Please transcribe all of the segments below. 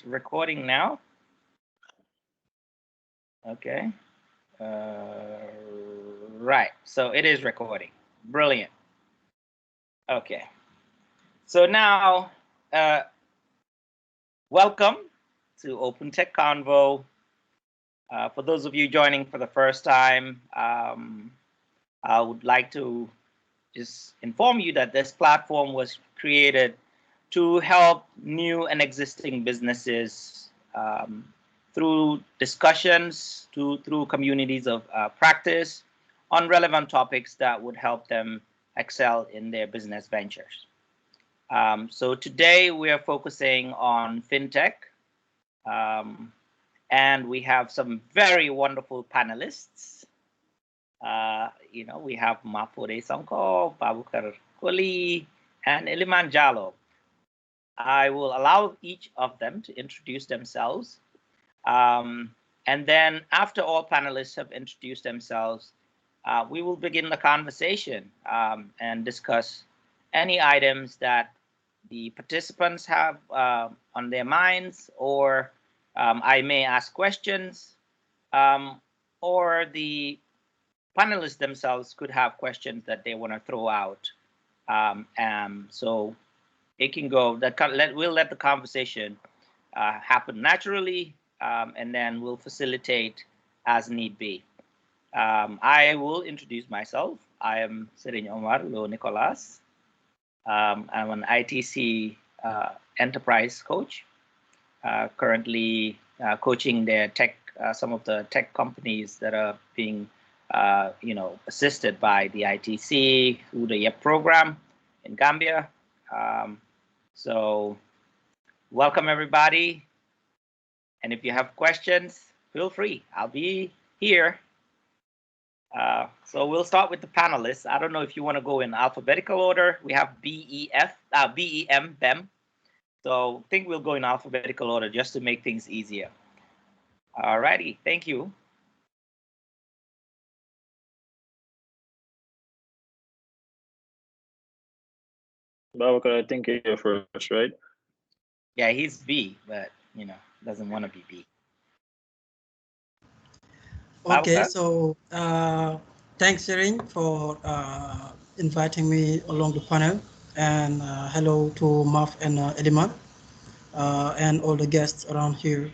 recording now. Okay. Right. So it is recording. Brilliant. Okay. So now, welcome to Open Tech Convo. For those of you joining for the first time, I would like to just inform you that this platform was created to help new and existing businesses through discussions, through communities of practice on relevant topics that would help them excel in their business ventures. So today we are focusing on fintech, and we have some very wonderful panelists. We have Sonko, Boubacar, Coly, and Eliman Jallow. I will allow each of them to introduce themselves. And then after all panelists have introduced themselves, we will begin the conversation and discuss any items that the participants have on their minds, or I may ask questions, or the panelists themselves could have questions that they want to throw out. So it can go, we'll let the conversation happen naturally, and then we'll facilitate as need be. I will introduce myself. I am Omar, Lowe Nicolas. I'm an ITC enterprise coach, currently coaching their tech, some of the tech companies that are being assisted by the ITC through the YEP program in Gambia. So welcome everybody. And if you have questions, feel free, I'll be here. So we'll start with the panelists. I don't know if you want to go in alphabetical order. We have BEM, BEM. So I think we'll go in alphabetical order just to make things easier. All righty, thank you. Boubacar, I think you're first, right? Yeah, he's B, but doesn't want to be B. Okay, Boubacar? so thanks, Erin, for inviting me along the panel, and hello to Maf and Eliman, and all the guests around here.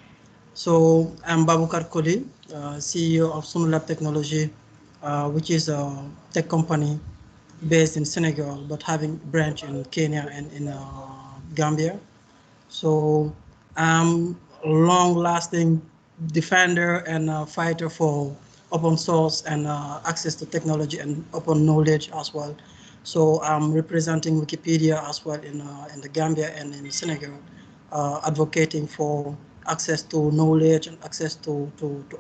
So I'm Boubacar Coly, CEO of Sunulab Technology, which is a tech company based in Senegal, but having branch in Kenya and in Gambia. So I'm a long-lasting defender and fighter for open source and access to technology and open knowledge as well. So I'm representing Wikipedia as well in the Gambia and in Senegal, advocating for access to knowledge and access to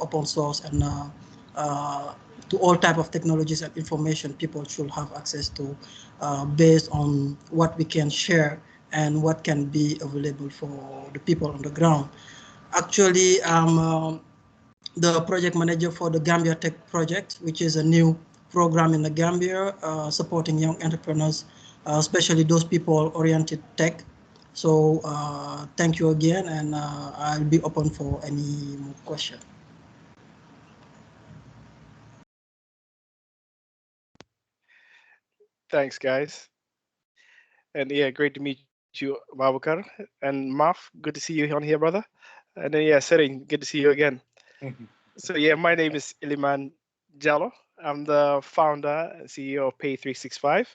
open source and to all type of technologies and information people should have access to based on what we can share and what can be available for the people on the ground. Actually, I'm the project manager for the Gambia Tech Project, which is a new program in the Gambia supporting young entrepreneurs, especially those people-oriented tech. So thank you again, and I'll be open for any more questions. Thanks, guys. And yeah, great to meet you, Boubacar. And Maf, good to see you on here, brother. And then, yeah, Sering, good to see you again. So yeah, my name is Eliman Jallow. I'm the founder and CEO of Pay365,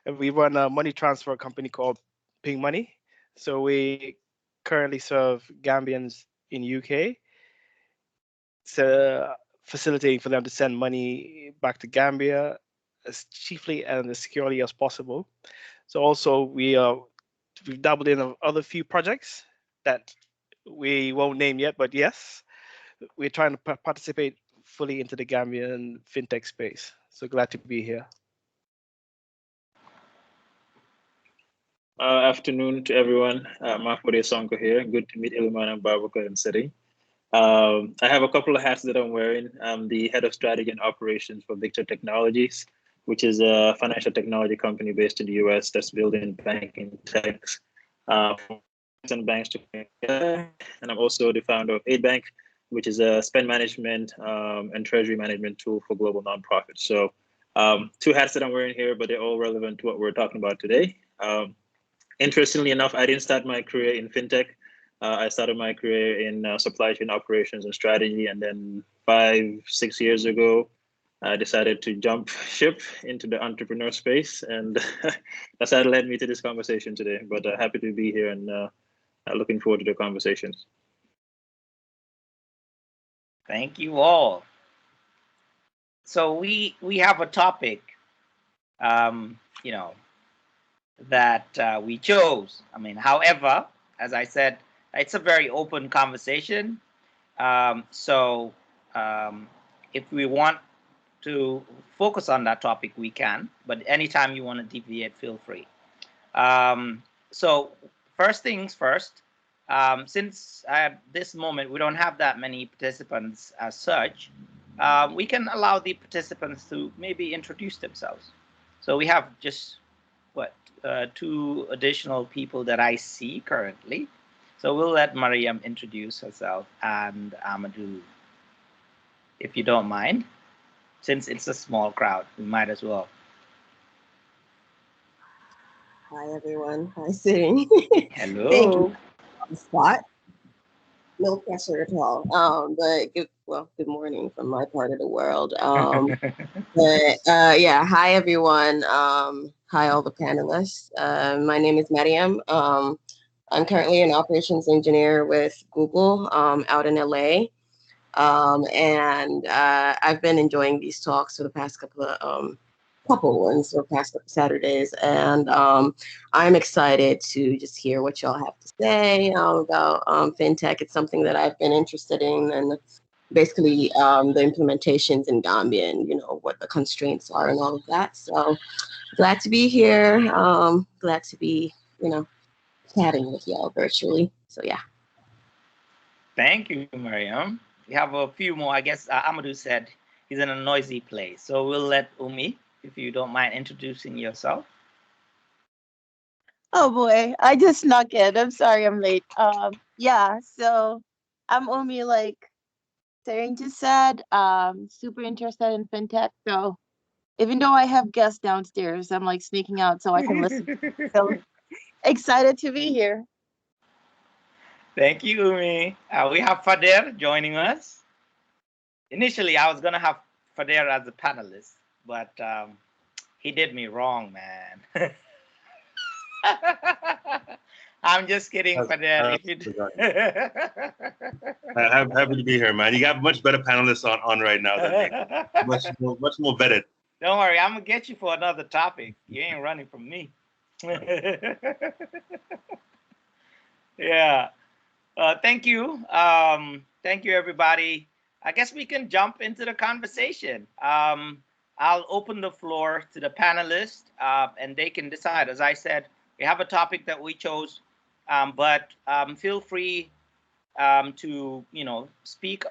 and we run a money transfer company called Ping Money. So we currently serve Gambians in UK, so facilitating for them to send money back to Gambia as cheaply and as securely as possible. So also we've dabbled in other few projects that we won't name yet, but yes, we're trying to participate fully into the Gambian fintech space. So glad to be here. Afternoon to everyone. Sonko here. Good to meet Eliman and Boubacar and Sering. I have a couple of hats that I'm wearing. I'm the head of strategy and operations for Victor Technologies, which is a financial technology company based in the US that's building banking techs for and banks together. And I'm also the founder of Aidbanc, which is a spend management and treasury management tool for global nonprofits. So two hats that I'm wearing here, but they're all relevant to what we're talking about today. Interestingly enough, I didn't start my career in fintech. I started my career in supply chain operations and strategy. And then 5-6 years ago, I decided to jump ship into the entrepreneur space. And that's how it led me to this conversation today. But happy to be here and looking forward to the conversations. Thank you all. So we have a topic, you know, that we chose. I mean, however, as I said, it's a very open conversation. If we want to focus on that topic, we can. But anytime you want to deviate, feel free. So first things first. Since at this moment we don't have that many participants as such, we can allow the participants to maybe introduce themselves. So we have just two additional people that I see currently. So we'll let Mariam introduce herself and Amadou, if you don't mind. Since it's a small crowd, we might as well. Hi everyone. Hi Sitting. Hello. Thank you on the spot. No pressure at all. But good morning from my part of the world. Yeah, hi everyone. Hi all the panelists. My name is Mariam. I'm currently an operations engineer with Google out in LA. I've been enjoying these talks for the past couple ones or past couple Saturdays, and I'm excited to just hear what y'all have to say about fintech. It's something that I've been interested in, and basically the implementations in Gambia and what the constraints are and all of that. So glad to be here. Glad to be chatting with y'all virtually. So yeah. Thank you, Mariam. We have a few more. I guess Amadou said he's in a noisy place, so we'll let Umi, if you don't mind introducing yourself. Oh boy, I just snuck in. I'm sorry I'm late. Yeah, so I'm Umi, like Sering just said, super interested in fintech. So even though I have guests downstairs, I'm like sneaking out so I can listen. So excited to be here. Thank you, Umi. We have Fader joining us. Initially, I was going to have Fader as a panelist, but he did me wrong, man. I'm just kidding, Fader. I'm happy to be here, man. You got much better panelists on right now than me. much more vetted. Don't worry, I'm going to get you for another topic. You ain't running from me. Yeah. Thank you. Thank you, everybody. I guess we can jump into the conversation. I'll open the floor to the panelists, and they can decide. As I said, we have a topic that we chose, but feel free to speak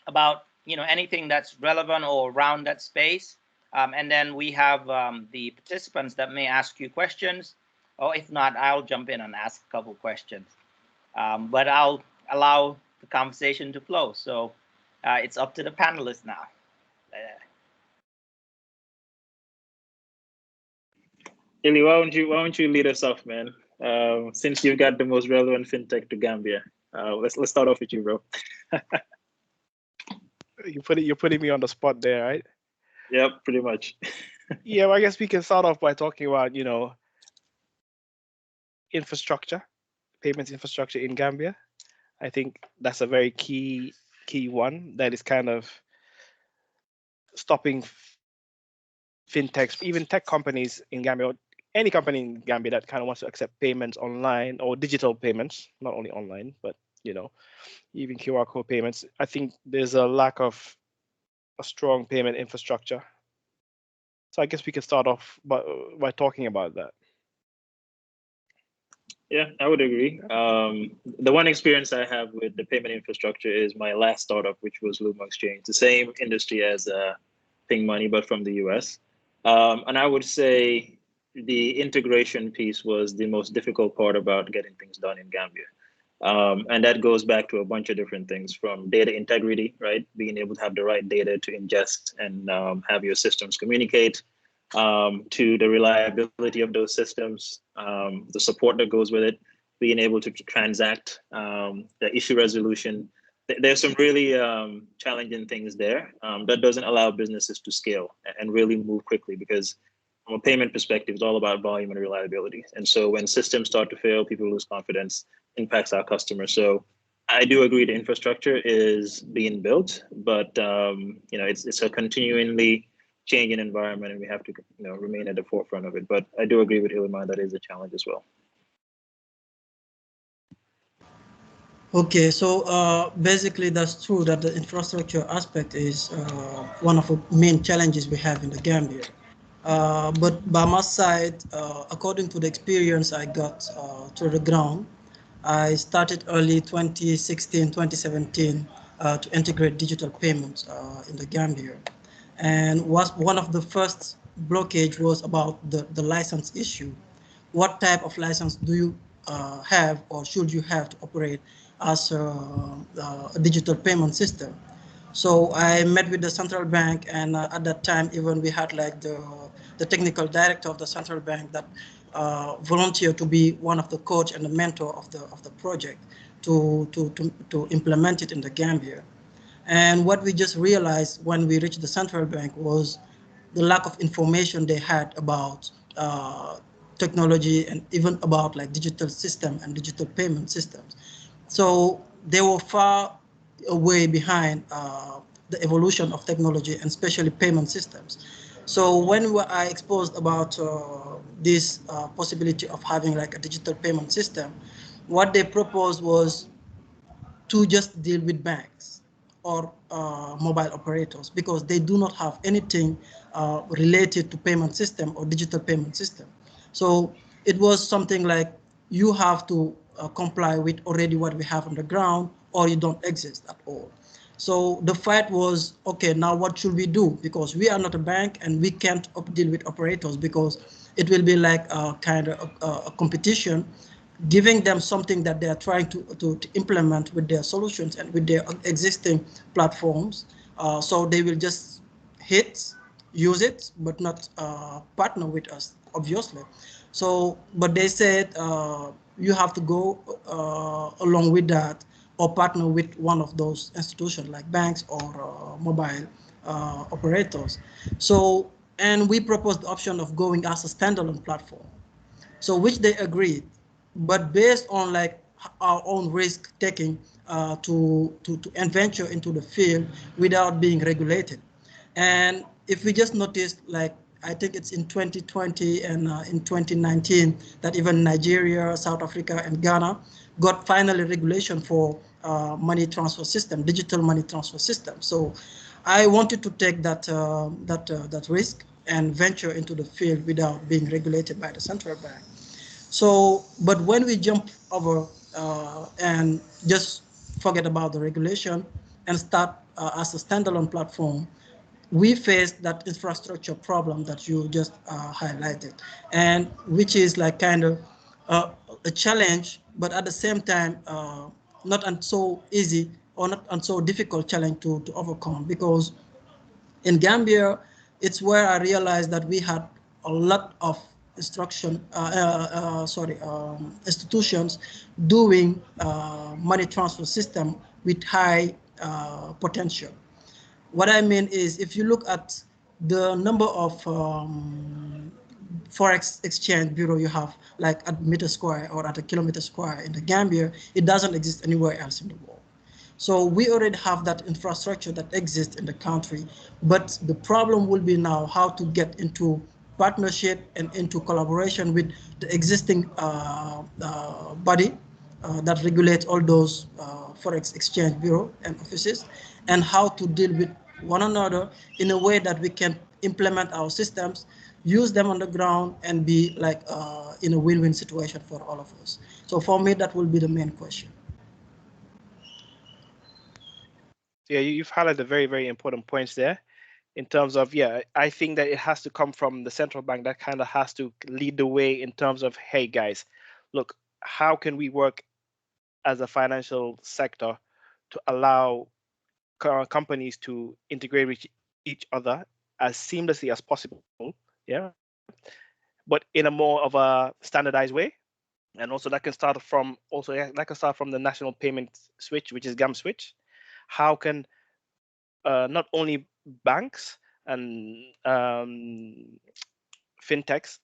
about anything that's relevant or around that space. And then we have the participants that may ask you questions, or if not, I'll jump in and ask a couple questions. But I'll allow the conversation to flow. So it's up to the panelists now. Ili, why don't you lead us off, man? Since you've got the most relevant fintech to Gambia, let's start off with you, bro. You're putting me on the spot there, right? Yep, pretty much. Yeah, well, I guess we can start off by talking about infrastructure, payments infrastructure in Gambia. I think that's a very key one that is kind of stopping fintechs, even tech companies in Gambia, or any company in Gambia that kind of wants to accept payments online or digital payments, not only online, but even QR code payments. I think there's a lack of a strong payment infrastructure. So I guess we can start off by talking about that. Yeah, I would agree. The one experience I have with the payment infrastructure is my last startup, which was Lumo Exchange, the same industry as Ping Money, but from the US. And I would say the integration piece was the most difficult part about getting things done in Gambia. And that goes back to a bunch of different things, from data integrity, right? Being able to have the right data to ingest and have your systems communicate, to the reliability of those systems, the support that goes with it, being able to transact, the issue resolution. There's some really challenging things there that doesn't allow businesses to scale and really move quickly, because from a payment perspective, it's all about volume and reliability. And so when systems start to fail, people lose confidence, impacts our customers. So I do agree the infrastructure is being built, but it's a continually changing environment, and we have to remain at the forefront of it. But I do agree with Eliman, that is a challenge as well. Okay, so basically that's true that the infrastructure aspect is one of the main challenges we have in the Gambia. But by my side, according to the experience I got to the ground, I started early 2016, 2017 to integrate digital payments in the Gambia. And one of the first blockage was about the license issue. What type of license do you have or should you have to operate as a digital payment system? So I met with the central bank, and at that time even we had like the technical director of the central bank that volunteered to be one of the coach and the mentor of the project to implement it in the Gambia. And what we just realized when we reached the central bank was the lack of information they had about technology and even about like digital system and digital payment systems. So they were far away behind the evolution of technology and especially payment systems. So when I exposed about this possibility of having like a digital payment system, what they proposed was to just deal with banks or mobile operators, because they do not have anything related to payment system or digital payment system. So it was something like you have to comply with already what we have on the ground, or you don't exist at all. So the fight was, okay, now what should we do? Because we are not a bank and we can't deal with operators, because it will be like a kind of a competition, giving them something that they are trying to implement with their solutions and with their existing platforms. So they will just use it, but not partner with us, obviously. So, but they said you have to go along with that, or partner with one of those institutions like banks or mobile operators. So, and we proposed the option of going as a standalone platform. So which they agreed, but based on like our own risk taking to venture into the field without being regulated. And if we just noticed, like I think it's in 2020 and in 2019 that even Nigeria, South Africa, and Ghana got finally regulation for money transfer system, digital money transfer system. So I wanted to take that that risk and venture into the field without being regulated by the central bank. So, but when we jump over and just forget about the regulation and start as a standalone platform, we face that infrastructure problem that you just highlighted, and which is like kind of a challenge, but at the same time, not so easy or not so difficult challenge to overcome, because in Gambia, it's where I realized that we had a lot of institutions doing money transfer system with high potential. What I mean is, if you look at the number of forex exchange bureau you have, like at meter square or at a kilometer square in the Gambia, it doesn't exist anywhere else in the world. So we already have that infrastructure that exists in the country, but the problem will be now how to get into partnership and into collaboration with the existing body that regulates all those forex exchange bureau and offices, and how to deal with one another in a way that we can implement our systems, use them on the ground, and be like in a win-win situation for all of us. So for me, that will be the main question. Yeah, you've highlighted very, very important points there in terms of, yeah, I think that it has to come from the central bank that kind of has to lead the way in terms of, hey guys, look, how can we work as a financial sector to allow companies to integrate with each other as seamlessly as possible, yeah, but in a more of a standardized way. And also that can start from the national payment switch, which is GAM switch. How can not only banks and fintechs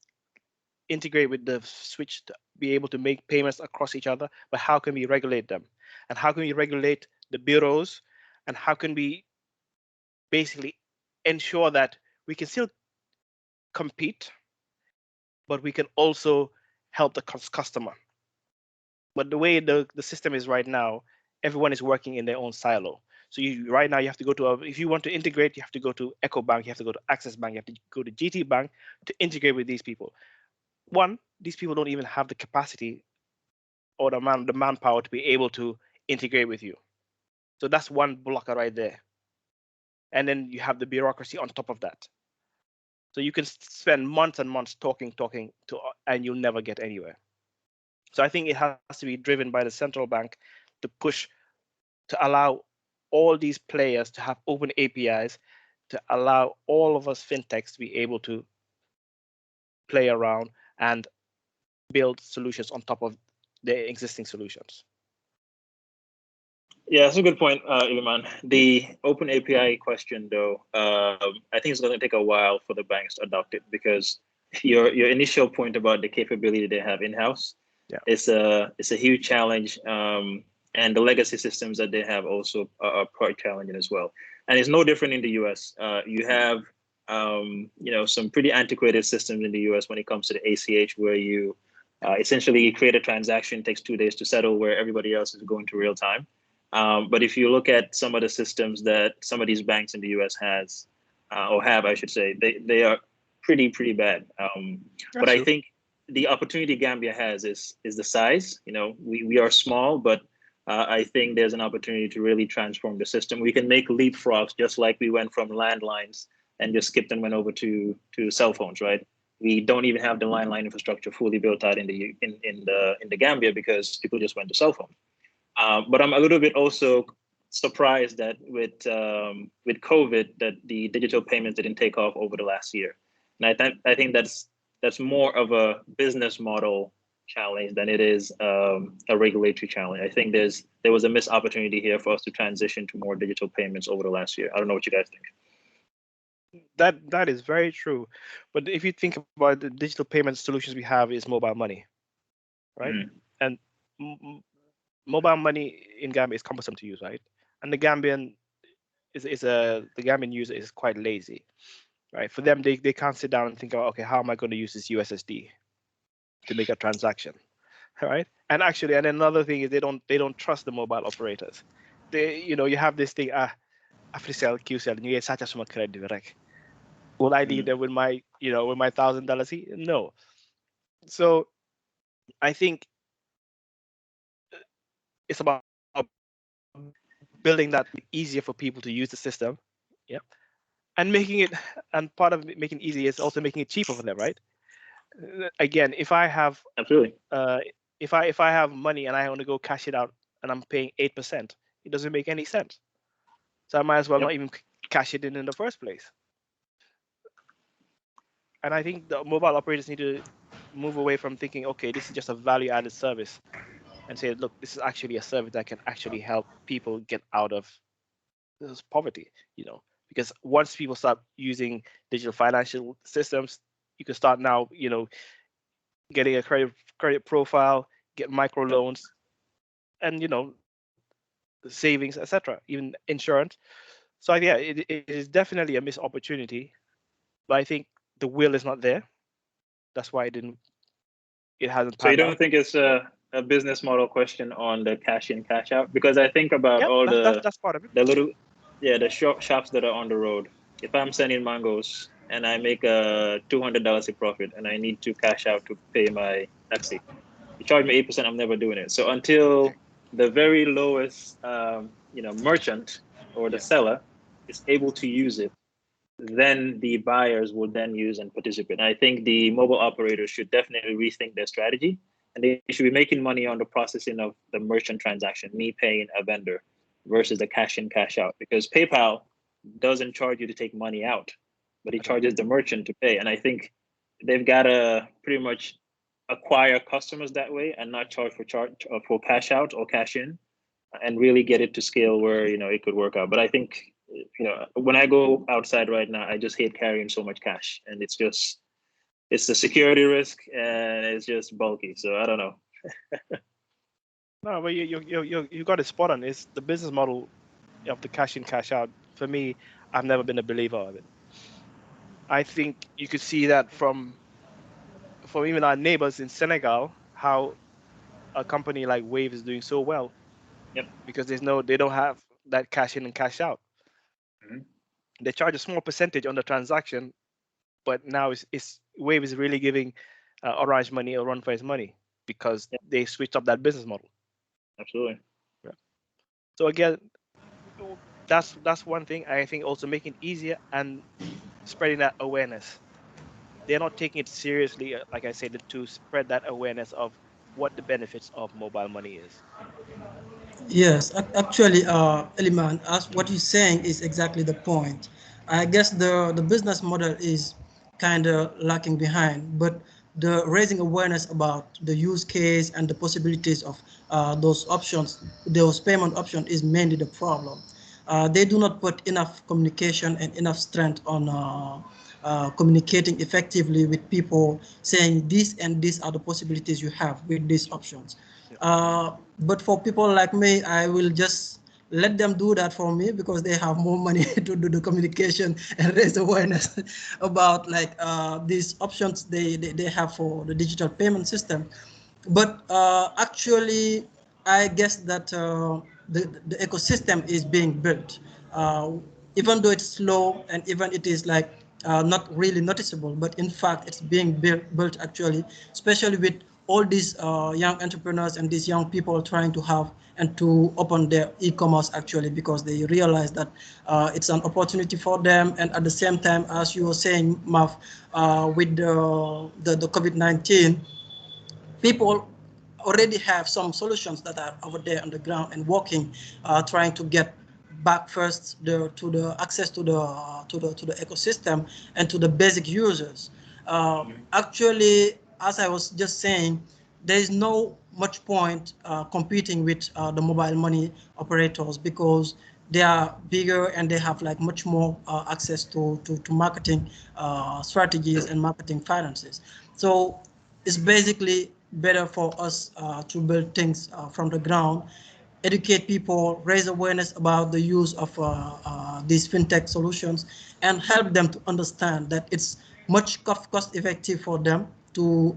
integrate with the switch to be able to make payments across each other, but how can we regulate them? And how can we regulate the bureaus? And how can we basically ensure that we can still compete, but we can also help the customer? But the way the system is right now, everyone is working in their own silo. So right now you have to go to if you want to integrate, you have to go to EcoBank, you have to go to Access Bank, you have to go to GT Bank to integrate with these people. One, these people don't even have the capacity or the manpower to be able to integrate with you. So that's one blocker right there. And then you have the bureaucracy on top of that. So you can spend months and months talking to, and you'll never get anywhere. So I think it has to be driven by the central bank to push, to allow all these players to have open APIs, to allow all of us fintechs to be able to play around and build solutions on top of the existing solutions. Yeah, that's a good point, Eliman. The open API question, though, I think it's going to take a while for the banks to adopt it, because your initial point about the capability they have in-house, yeah, it's a huge challenge, and the legacy systems that they have also are quite challenging as well. And it's no different in the US. You have some pretty antiquated systems in the US when it comes to the ACH, where you essentially create a transaction, takes 2 days to settle, where everybody else is going to real time. But if you look at some of the systems that some of these banks in the US has, or have, I should say, they are pretty bad. But I think the opportunity Gambia has is the size. We are small, but I think there's an opportunity to really transform the system. We can make leapfrogs, just like we went from landlines and just skipped and went over to cell phones, right? We don't even have the landline infrastructure fully built out in the Gambia, because people just went to cell phones. But I'm a little bit also surprised that with COVID, that the digital payments didn't take off over the last year. And I think that's more of a business model challenge than it is a regulatory challenge. I think there was a missed opportunity here for us to transition to more digital payments over the last year. I don't know what you guys think. That is very true. But if you think about the digital payment solutions we have, is mobile money, right? And mobile money in Gambia is cumbersome to use, right? And the Gambian user is quite lazy, right? For them, they can't sit down and think about, okay, how am I going to use this USSD to make a transaction, right? And actually, and another thing is they don't trust the mobile operators. You have this thing, Africell, QCell, you get such a small credit direct. Will I need them with my $1,000? No. So I think it's about building that easier for people to use the system, yeah, and part of making it easy is also making it cheaper for them, right? Again, if I have if I have money and I want to go cash it out and I'm paying 8%, it doesn't make any sense. So I might as well not even cash it in the first place. And I think the mobile operators need to move away from thinking, okay, this is just a value-added service, and say, look, this is actually a service that can actually help people get out of this poverty, because once people start using digital financial systems, you can start now, getting a credit profile, get micro loans, and savings, etc., even insurance. So yeah, it is definitely a missed opportunity, but I think the will is not there. That's why it hasn't. So you don't think it's a business model question on the cash in, cash out? Because I think about that's part of it. The shops that are on the road. If I'm sending mangoes and I make a $200 a profit and I need to cash out to pay my taxi, you charge me 8%. I'm never doing it. So until the very lowest, merchant or the seller is able to use it, then the buyers will then use and participate. And I think the mobile operators should definitely rethink their strategy, and they should be making money on the processing of the merchant transaction, me paying a vendor versus the cash in, cash out, because PayPal doesn't charge you to take money out, but he charges the merchant to pay. And I think they've got to pretty much acquire customers that way and not charge for cash out or cash in, and really get it to scale where, you know, it could work out. But I think, you know, when I go outside right now, I just hate carrying so much cash, and it's the security risk, and it's just bulky. So I don't know. No, but you got it spot on. It's the business model of the cash in, cash out. For me, I've never been a believer of it. I think you could see that from even our neighbors in Senegal, how a company like Wave is doing so well. Yep. Because they don't have that cash in and cash out. Mm-hmm. They charge a small percentage on the transaction, but now it's Wave is really giving Orange money a run for his money because they switched up that business model. Absolutely. Yeah. So again, that's one thing. I think also making it easier and spreading that awareness. They're not taking it seriously, like I said, to spread that awareness of what the benefits of mobile money is. Yes, actually, Eliman, as what you're saying is exactly the point. I guess the business model is kind of lacking behind, but the raising awareness about the use case and the possibilities of those options, those payment options, is mainly the problem. They do not put enough communication and enough strength on communicating effectively with people, saying this and these are the possibilities you have with these options. But for people like me, I will just let them do that for me because they have more money to do the communication and raise awareness about like these options they have for the digital payment system. But actually, I guess that the ecosystem is being built, even though it's slow and even it is like not really noticeable, but in fact it's being built actually, especially with all these young entrepreneurs and these young people trying to have and to open their e-commerce actually, because they realize that it's an opportunity for them. And at the same time, as you were saying, Maf, with the COVID-19, people already have some solutions that are over there on the ground and working, trying to get back first to the access to the ecosystem and to the basic users. Actually, as I was just saying, there is no much point competing with the mobile money operators because they are bigger and they have like much more access to marketing strategies and marketing finances. So it's basically better for us to build things from the ground, educate people, raise awareness about the use of these fintech solutions, and help them to understand that it's much cost effective for them to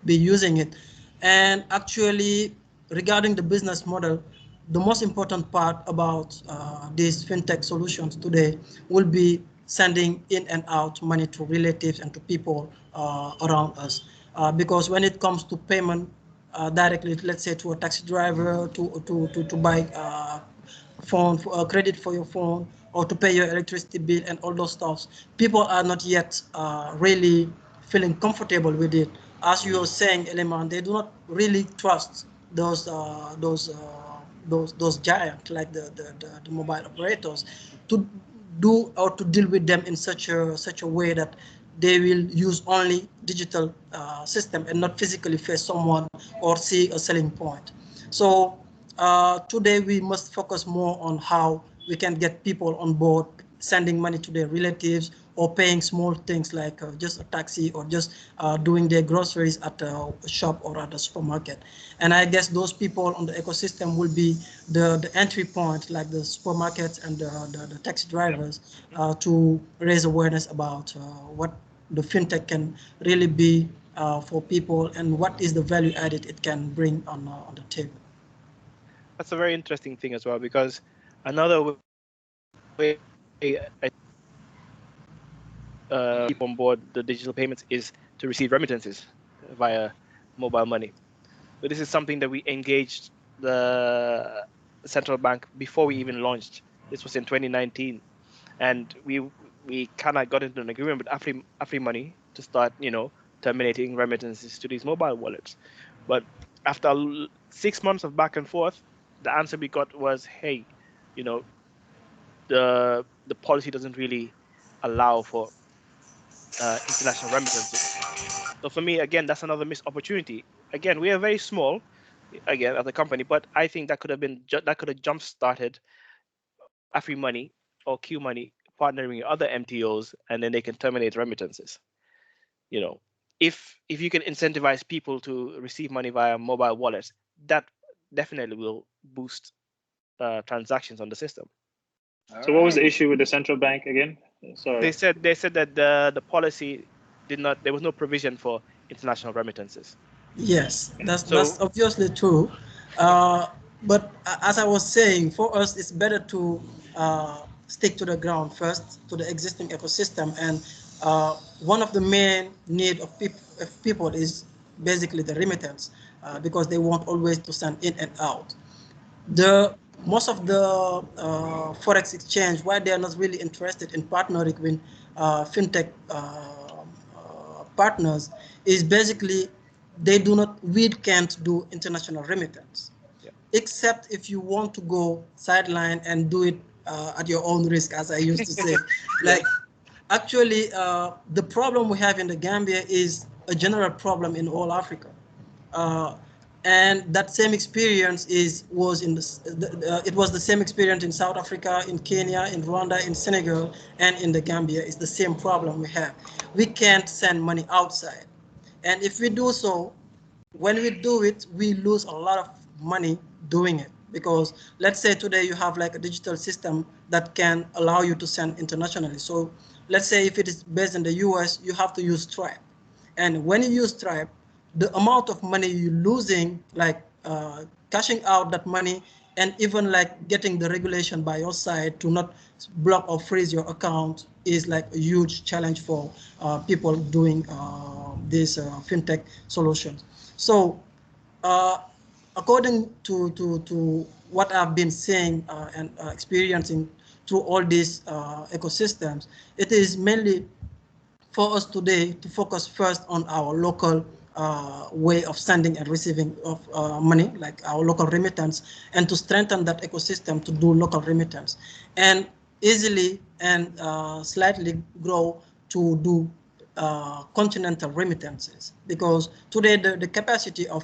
be using it. And actually, regarding the business model, the most important part about these fintech solutions today will be sending in and out money to relatives and to people around us. Because when it comes to payment directly, let's say to a taxi driver, to buy phone credit for your phone, or to pay your electricity bill and all those stuffs, people are not yet really feeling comfortable with it. As you were saying, Eliman, they do not really trust those giants like the mobile operators to do or to deal with them in such a way that they will use only digital system and not physically face someone or see a selling point. So today we must focus more on how we can get people on board, sending money to their relatives or paying small things like just a taxi or just doing their groceries at a shop or at a supermarket. And I guess those people on the ecosystem will be the entry point, like the supermarkets and the taxi drivers, to raise awareness about what the fintech can really be for people and what is the value added it can bring on the table. That's a very interesting thing as well, because another way keep on board the digital payments is to receive remittances via mobile money. So this is something that we engaged the central bank before we even launched. This was in 2019, and we we kind of got into an agreement with AfriMoney to start, terminating remittances to these mobile wallets. But after 6 months of back and forth, the answer we got was, hey, the policy doesn't really allow for international remittances. So for me, again, that's another missed opportunity. Again, we are very small, again, as a company, but I think that could have jump started AfriMoney or Q Money partnering with other MTOs, and then they can terminate remittances. If you can incentivize people to receive money via mobile wallets, that definitely will boost transactions on the system. So what was the issue with the central bank again? Sorry. They said that the policy there was no provision for international remittances. Yes, that's obviously true. But as I was saying, for us, it's better to stick to the ground first, to the existing ecosystem. And one of the main need of people is basically the remittance, because they want always to send in and out. Most of the forex exchange, why they are not really interested in partnering with fintech partners, is basically we can't do international remittance, except if you want to go sideline and do it at your own risk, as I used to say. Actually, the problem we have in the Gambia is a general problem in all Africa. And that same experience was the same experience in South Africa, in Kenya, in Rwanda, in Senegal, and in the Gambia. It's the same problem we have. We can't send money outside. And if we do so, when we do it, we lose a lot of money doing it. Because let's say today you have like a digital system that can allow you to send internationally. So let's say if it is based in the US, you have to use Stripe. And when you use Stripe, the amount of money you're losing, like cashing out that money, and even like getting the regulation by your side to not block or freeze your account, is like a huge challenge for people doing these fintech solutions. So according to what I've been saying and experiencing through all these ecosystems, it is mainly for us today to focus first on our local way of sending and receiving of money, like our local remittance, and to strengthen that ecosystem to do local remittance, and easily and slightly grow to do continental remittances. Because today the capacity of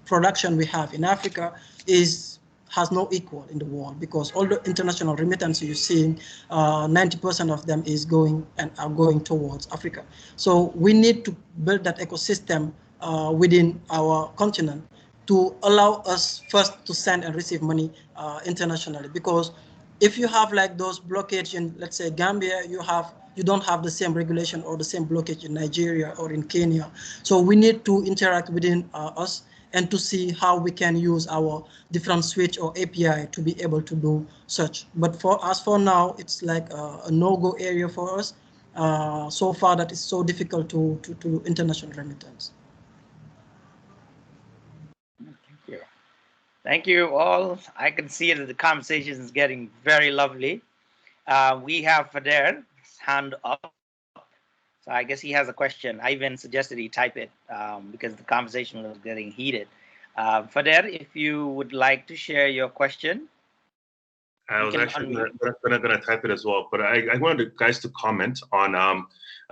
production we have in Africa has no equal in the world, because all the international remittances you're seeing, 90% of them is going and are going towards Africa. So we need to build that ecosystem within our continent to allow us first to send and receive money internationally. Because if you have like those blockage in, let's say, Gambia, you don't have the same regulation or the same blockage in Nigeria or in Kenya. So we need to interact within us and to see how we can use our different switch or API to be able to do such. But for now, it's like a no-go area for us. So far that it's so difficult to do international remittance. Thank you. Thank you all. I can see that the conversation is getting very lovely. We have Fader, hand up. So I guess he has a question. I even suggested he type it because the conversation was getting heated. Fader, if you would like to share your question. I was actually going to type it as well, but I wanted you guys to comment on,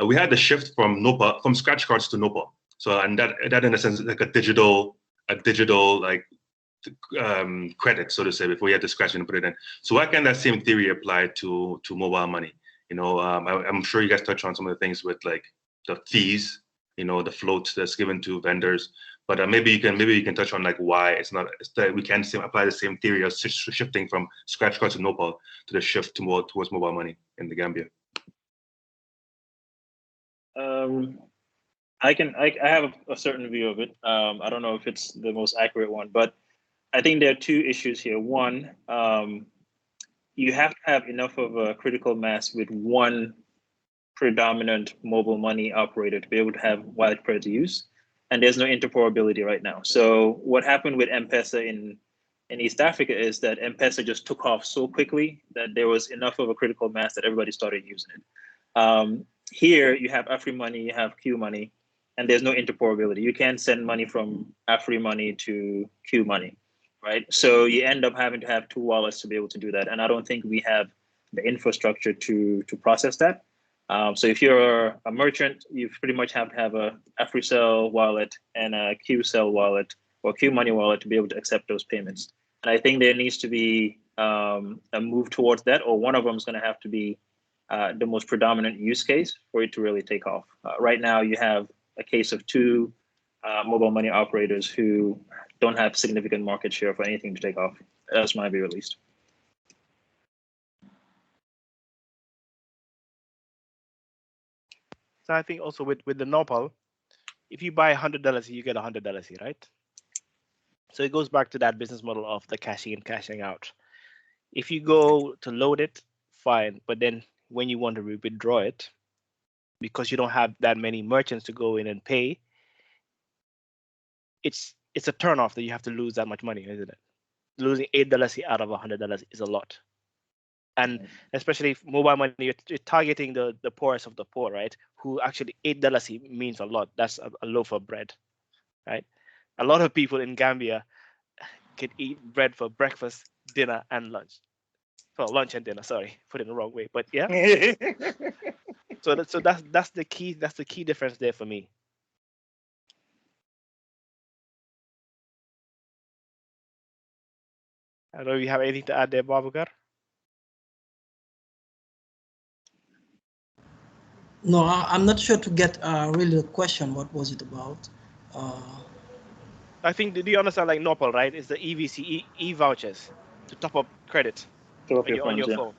we had the shift from scratch cards to NOPA. So, and that in a sense is like a digital like credit, so to say, before you had to scratch and put it in. So why can't that same theory apply to mobile money? I'm sure you guys touched on some of the things with like the fees, the floats that's given to vendors. But maybe you can touch on like why we can't apply the same theory of shifting from scratch cards to NOPA to the shift towards mobile money in the Gambia. I have a certain view of it. I don't know if it's the most accurate one, but I think there are two issues here. One, you have to have enough of a critical mass with one predominant mobile money operator to be able to have widespread use. And there's no interoperability right now. So what happened with M-Pesa in in East Africa is that M-Pesa just took off so quickly that there was enough of a critical mass that everybody started using it. Here you have AfriMoney, you have Q Money, and there's no interoperability. You can't send money from AfriMoney to Q Money, right? So you end up having to have two wallets to be able to do that. And I don't think we have the infrastructure to process that. So if you're a merchant, you pretty much have to have a AfriCell wallet and a QCell wallet or Q Money wallet to be able to accept those payments. And I think there needs to be a move towards that, or one of them is going to have to be the most predominant use case for it to really take off. Right now, you have a case of two mobile money operators who don't have significant market share for anything to take off. That's my view, at least. So I think also with the Nopal, if you buy $100, you get $100, right? So it goes back to that business model of the cashing in, cashing out. If you go to load it, fine. But then when you want to withdraw it, because you don't have that many merchants to go in and pay, it's a turnoff that you have to lose that much money, isn't it? Losing $8 out of $100 is a lot. And especially if mobile money, you're targeting the poorest of the poor, right? Who actually $8 means a lot. That's a loaf of bread, right? A lot of people in Gambia can eat bread for breakfast, dinner, and lunch. For lunch and dinner, sorry, put it in the wrong way, but yeah. So that's the key. That's the key difference there for me. I don't know if you have anything to add there, Boubacar. No, I'm not sure to get really the question. What was it about? I think, do you understand, like Nopal, right? It's the EVC, e-vouchers to top up credit on your phone.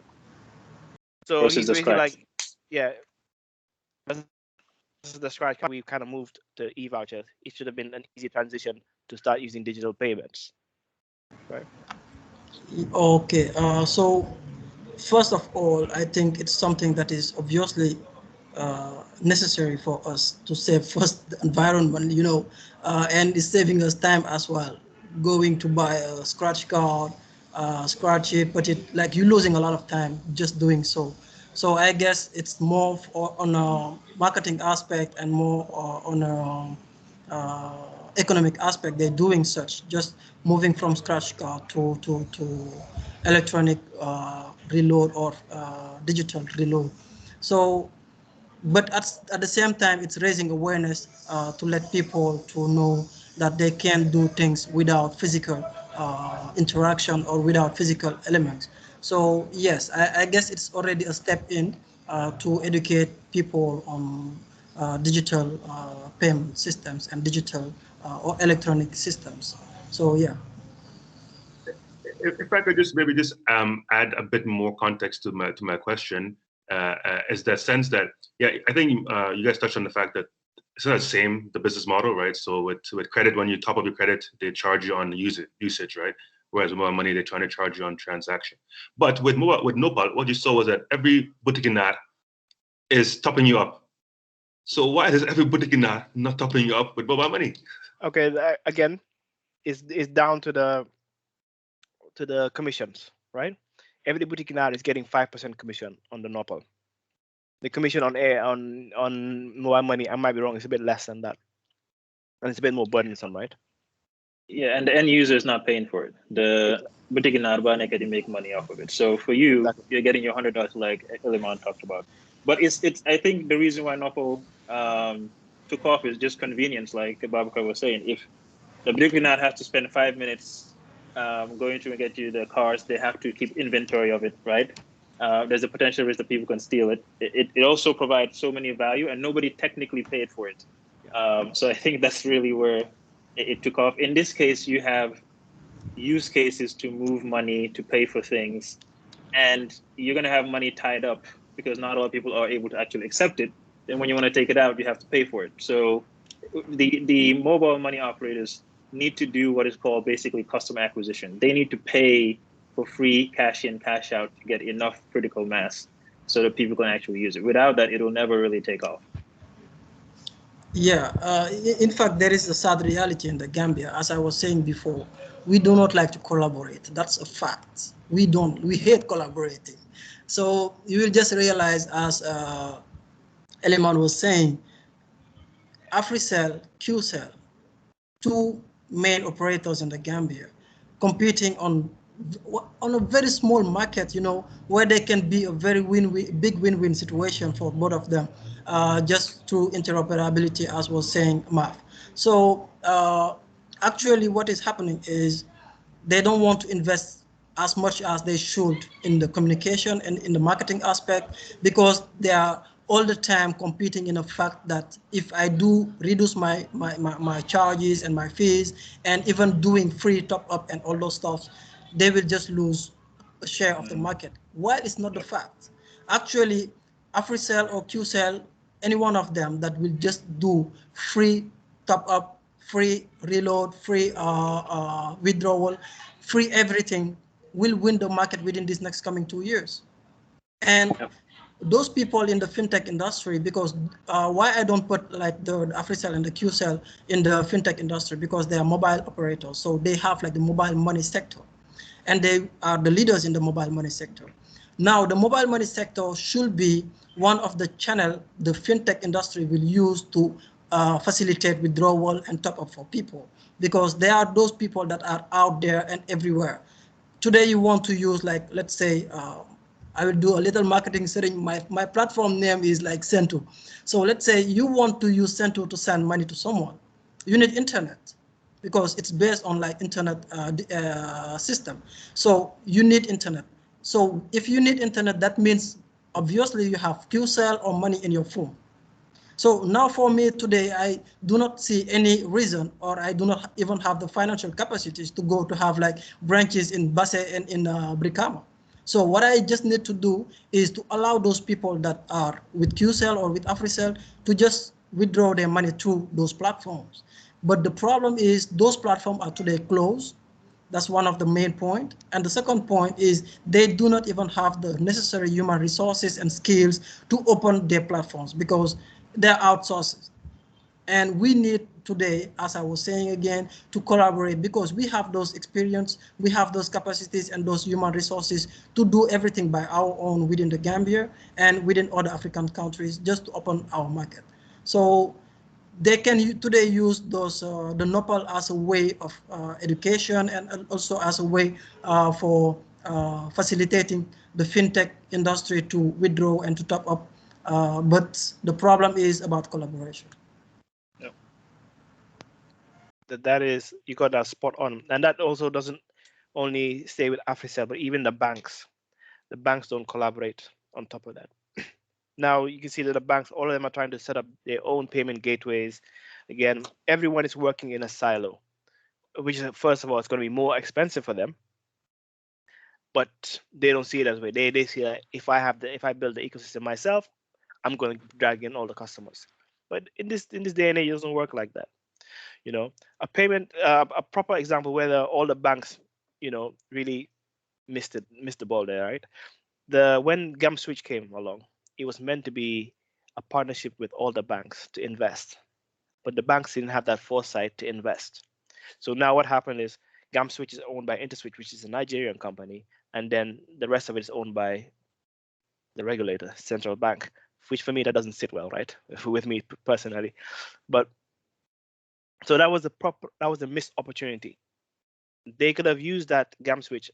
So versus he's the basically scratch. like, yeah, this is the scratch. We kind of moved to e-vouchers. It should have been an easy transition to start using digital payments, right? Okay, so first of all, I think it's something that is obviously necessary for us to save first the environment, you know, and it's saving us time as well. Going to buy a scratch card, scratch it, but it like you're losing a lot of time just doing so. So I guess it's more on a marketing aspect and more on a economic aspect. They're doing such, just moving from scratch card to electronic reload or digital reload. So but at the same time, it's raising awareness to let people to know that they can do things without physical interaction or without physical elements. So yes, I guess it's already a step in to educate people on digital payment systems and digital or electronic systems. So yeah. If I could just maybe just add a bit more context to my question, is that sense that, yeah, I think you guys touched on the fact that it's not the same, the business model, right? So with credit, when you top up your credit, they charge you on usage, right? Whereas with more money, they're trying to charge you on transaction. But with Nopal, what you saw was that every boutique is topping you up. So why is every boutique not topping you up with mobile money? Okay, again, it's down to the commissions, right? Every boutique is getting 5% commission on the Nopal. The commission on mobile money, I might be wrong, it's a bit less than that, and it's a bit more burdensome, right? Yeah, and the end user is not paying for it. The boutique can make money off of it. So for you, exactly, you're getting your $100 like Eliman talked about. But it's I think the reason why Nopal took off is just convenience, like Boubacar was saying. If the boutique has to spend 5 minutes going through and get you the cars, they have to keep inventory of it, right? There's a potential risk that people can steal it. It also provides so many value, and nobody technically paid for it. So I think that's really where it took off. In this case, you have use cases to move money, to pay for things, and you're going to have money tied up because not all people are able to actually accept it. Then when you want to take it out, you have to pay for it. So the mobile money operators need to do what is called basically customer acquisition. They need to pay for free cash in, cash out to get enough critical mass so that people can actually use it. Without that, it will never really take off. Yeah, in fact, there is a sad reality in the Gambia. As I was saying before, we do not like to collaborate. That's a fact. We don't. We hate collaborating. So you will just realize, as Eliman was saying, AfriCell, QCell, two main operators in the Gambia, competing on a very small market, you know, where they can be a very big win-win situation for both of them, just through interoperability, as was saying Mark. So actually what is happening is they don't want to invest as much as they should in the communication and in the marketing aspect, because they are all the time competing in the fact that if I do reduce my charges and my fees, and even doing free top up and all those stuff, they will just lose a share of the market. While it's not the fact. Actually, AfriCell or QCell, any one of them that will just do free top up, free reload, free withdrawal, free everything, will win the market within these next coming 2 years. And those people in the fintech industry, because why I don't put like the AfriCell and the QCell in the fintech industry, because they are mobile operators. So they have like the mobile money sector, and they are the leaders in the mobile money sector. Now, the mobile money sector should be one of the channel the fintech industry will use to facilitate withdrawal and top up for people, because there are those people that are out there and everywhere. Today you want to use, like, let's say, I will do a little marketing setting. My platform name is like Sento. So let's say you want to use Sento to send money to someone. You need internet, because it's based on like internet system. So you need internet. So if you need internet, that means obviously you have QCell or money in your phone. So now for me today, I do not see any reason, or I do not even have the financial capacities to go to have like branches in Basse and in Brikama. So what I just need to do is to allow those people that are with QCell or with AfriCell to just withdraw their money through those platforms. But the problem is those platforms are today closed. That's one of the main points. And the second point is they do not even have the necessary human resources and skills to open their platforms, because they're outsourced. And we need today, as I was saying again, to collaborate, because we have those experience, we have those capacities and those human resources to do everything by our own within the Gambia and within other African countries, just to open our market. So they can today use those the NOPAL as a way of education, and also as a way for facilitating the fintech industry to withdraw and to top up. But the problem is about collaboration. Yep. That is, you got that spot on. And that also doesn't only stay with AfriCell, but even the banks. The banks don't collaborate on top of that. Now you can see that the banks, all of them are trying to set up their own payment gateways. Again, everyone is working in a silo, which is, first of all, it's going to be more expensive for them, but they don't see it as way. They see that if I build the ecosystem myself, I'm going to drag in all the customers. But in this day and age, it doesn't work like that. You know, a proper example where all the banks, you know, really missed the ball there, right? When GamSwitch came along, it was meant to be a partnership with all the banks to invest, but the banks didn't have that foresight to invest. So now what happened is GamSwitch is owned by InterSwitch, which is a Nigerian company, and then the rest of it is owned by the regulator, central bank, which for me, that doesn't sit well, right? With me personally. But so that was a missed opportunity. They could have used that GamSwitch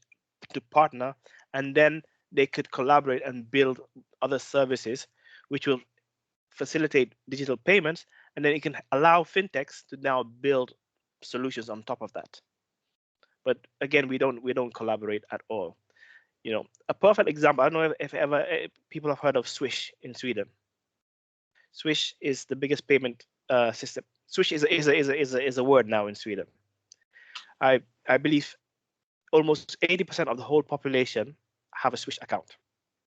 to partner, and then they could collaborate and build other services which will facilitate digital payments, and then it can allow fintechs to now build solutions on top of that. But again, we don't collaborate at all. You know, a perfect example, I don't know if ever people have heard of Swish in Sweden. Swish is the biggest payment system. Swish is a word now in Sweden. I believe almost 80% of the whole population have a Swish account,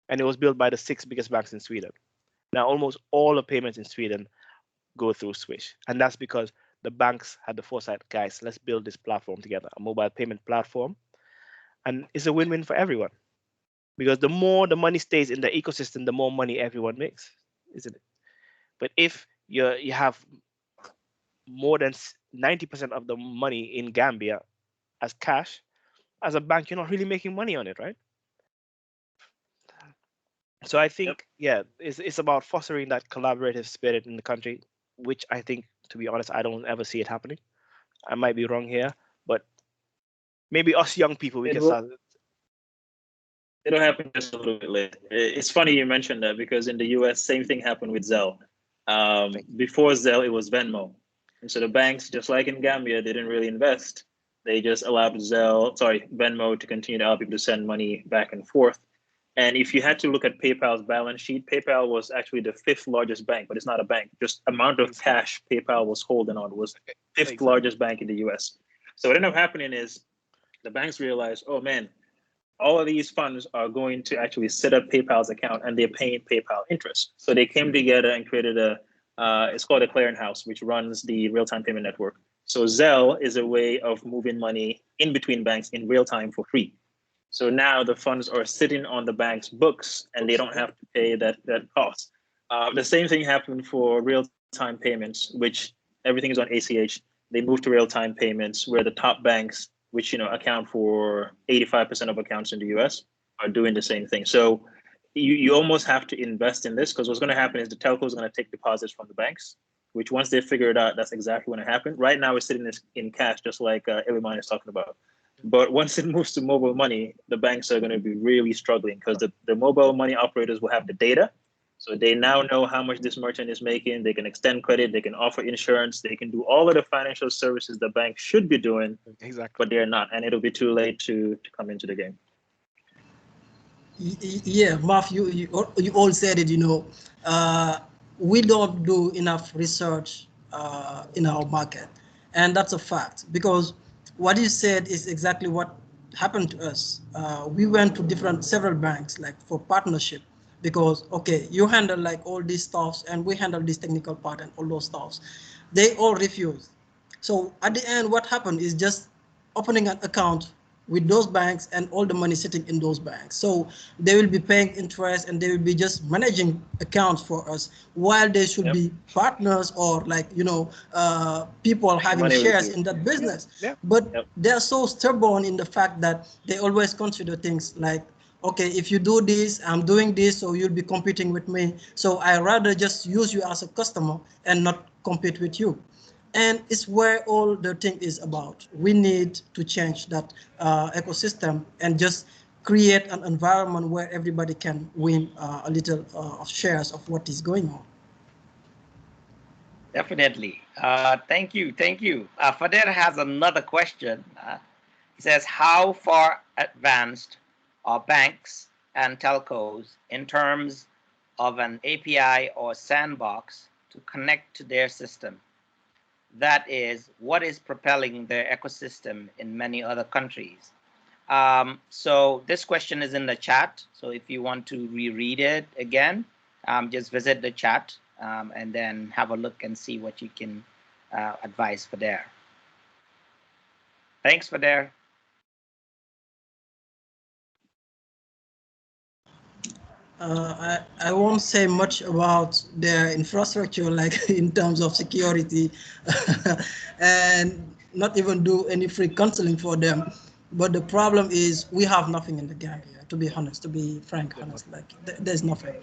and it was built by the 6 biggest banks in Sweden. Now, almost all the payments in Sweden go through Swish, and that's because the banks had the foresight, guys, let's build this platform together, a mobile payment platform, and it's a win-win for everyone, because the more the money stays in the ecosystem, the more money everyone makes, isn't it? But if you have more than 90% of the money in Gambia as cash, as a bank, you're not really making money on it, right? So I think, yeah, it's about fostering that collaborative spirit in the country, which I think, to be honest, I don't ever see it happening. I might be wrong here, but maybe us young people, we can start. It'll happen just a little bit later. It's funny you mentioned that because in the US, same thing happened with Zelle. Before Zelle, it was Venmo. And so the banks, just like in Gambia, they didn't really invest. They just allowed Venmo to continue to allow people to send money back and forth. And if you had to look at PayPal's balance sheet, PayPal was actually the 5th largest bank, but it's not a bank. Just amount of cash PayPal was holding on was 5th largest bank in the US. So what ended up happening is the banks realized, oh man, all of these funds are going to actually set up PayPal's account and they're paying PayPal interest. So they came together and created it's called a clearinghouse, which runs the real-time payment network. So Zelle is a way of moving money in between banks in real time for free. So now the funds are sitting on the bank's books and they don't have to pay that cost. The same thing happened for real-time payments, which everything is on ACH. They moved to real-time payments where the top banks, which account for 85% of accounts in the US, are doing the same thing. So you almost have to invest in this because what's going to happen is the telco is going to take deposits from the banks, which once they figure it out, that's exactly going to happen. Right now, we're sitting in cash, just like Eliman is talking about. But once it moves to mobile money, the banks are going to be really struggling because the mobile money operators will have the data. So they now know how much this merchant is making. They can extend credit. They can offer insurance. They can do all of the financial services the bank should be doing, but they're not. And it'll be too late to come into the game. Yeah, Marf, you all said it, we don't do enough research in our market. And that's a fact because what you said is exactly what happened to us. We went to several banks like for partnership because, okay, you handle like all these stuffs and we handle this technical part and all those stuffs. They all refused. So at the end, what happened is just opening an account with those banks and all the money sitting in those banks. So they will be paying interest and they will be just managing accounts for us while they should be partners or like, people having shares in that business. But they're so stubborn in the fact that they always consider things like, okay, if you do this, I'm doing this, so you'll be competing with me. So I rather just use you as a customer and not compete with you. And it's where all the thing is about. We need to change that ecosystem and just create an environment where everybody can win a little of shares of what is going on. Definitely. Thank you. Fadel has another question. He says, how far advanced are banks and telcos in terms of an API or sandbox to connect to their system? That is, what is propelling their ecosystem in many other countries? So this question is in the chat. So if you want to reread it again, just visit the chat and then have a look and see what you can advise for there. Thanks for there. I won't say much about their infrastructure, like in terms of security, and not even do any free counseling for them. But the problem is we have nothing in the Gambia, to be honest, to be frank, honest, like there's nothing.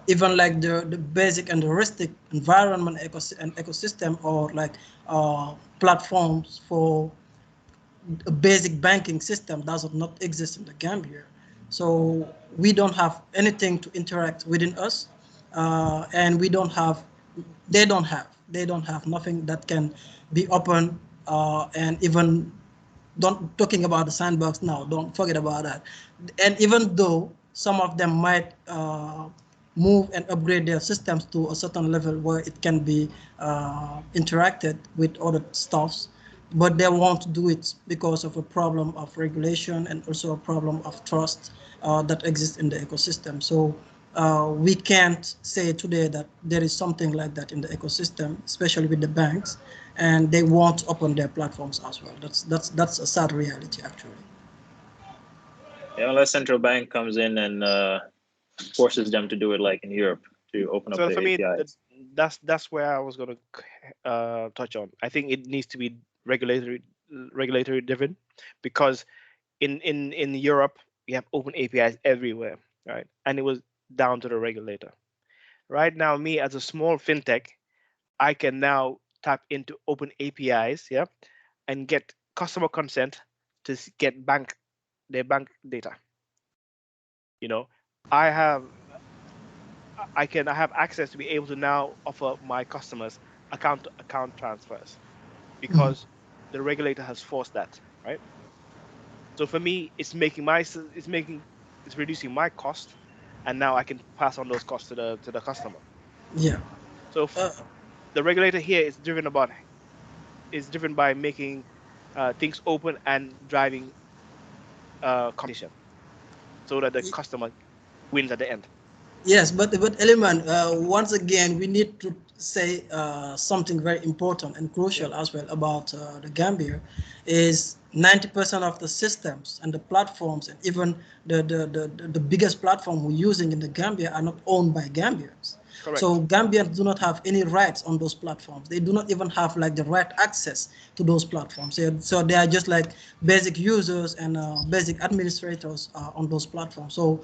Even like the basic and heuristic environment and ecosystem or like platforms for a basic banking system does not exist in the Gambia. So we don't have anything to interact within us, and they don't have nothing that can be open, and even talking about the sandbox now, don't forget about that. And even though some of them might move and upgrade their systems to a certain level where it can be interacted with other stuffs, but they won't do it because of a problem of regulation and also a problem of trust that exists in the ecosystem. So we can't say today that there is something like that in the ecosystem, especially with the banks, and they won't open their platforms as well. That's a sad reality, actually. Yeah, unless central bank comes in and forces them to do it like in Europe, to open up the APIs. that's where I was going to touch on. I think it needs to be regulatory driven, because in Europe you have open APIs everywhere, right? And it was down to the regulator. Right now, me as a small fintech, I can now tap into open APIs, yeah, and get customer consent to get their bank data. You know, I have access to be able to now offer my customers account transfers, because the regulator has forced that, right? So for me, it's reducing my cost, and now I can pass on those costs to the customer. Yeah. So the regulator here is driven by making things open and driving competition, so that the customer wins at the end. Yes, but Eliman, once again, we need to say something very important and crucial as well about the Gambia, is 90% of the systems and the platforms, and even the biggest platform we're using in the Gambia, are not owned by Gambians. Correct. So Gambians do not have any rights on those platforms. They do not even have like the right access to those platforms. So they are just like basic users and basic administrators on those platforms. So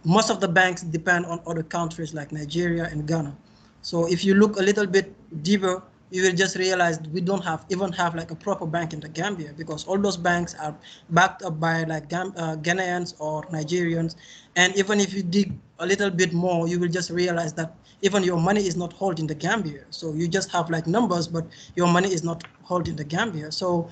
most of the banks depend on other countries like Nigeria and Ghana. So if you look a little bit deeper, you will just realize we don't even have like a proper bank in the Gambia, because all those banks are backed up by like Ghanaians or Nigerians. And even if you dig a little bit more, you will just realize that even your money is not held in the Gambia. So you just have like numbers, but your money is not held in the Gambia. So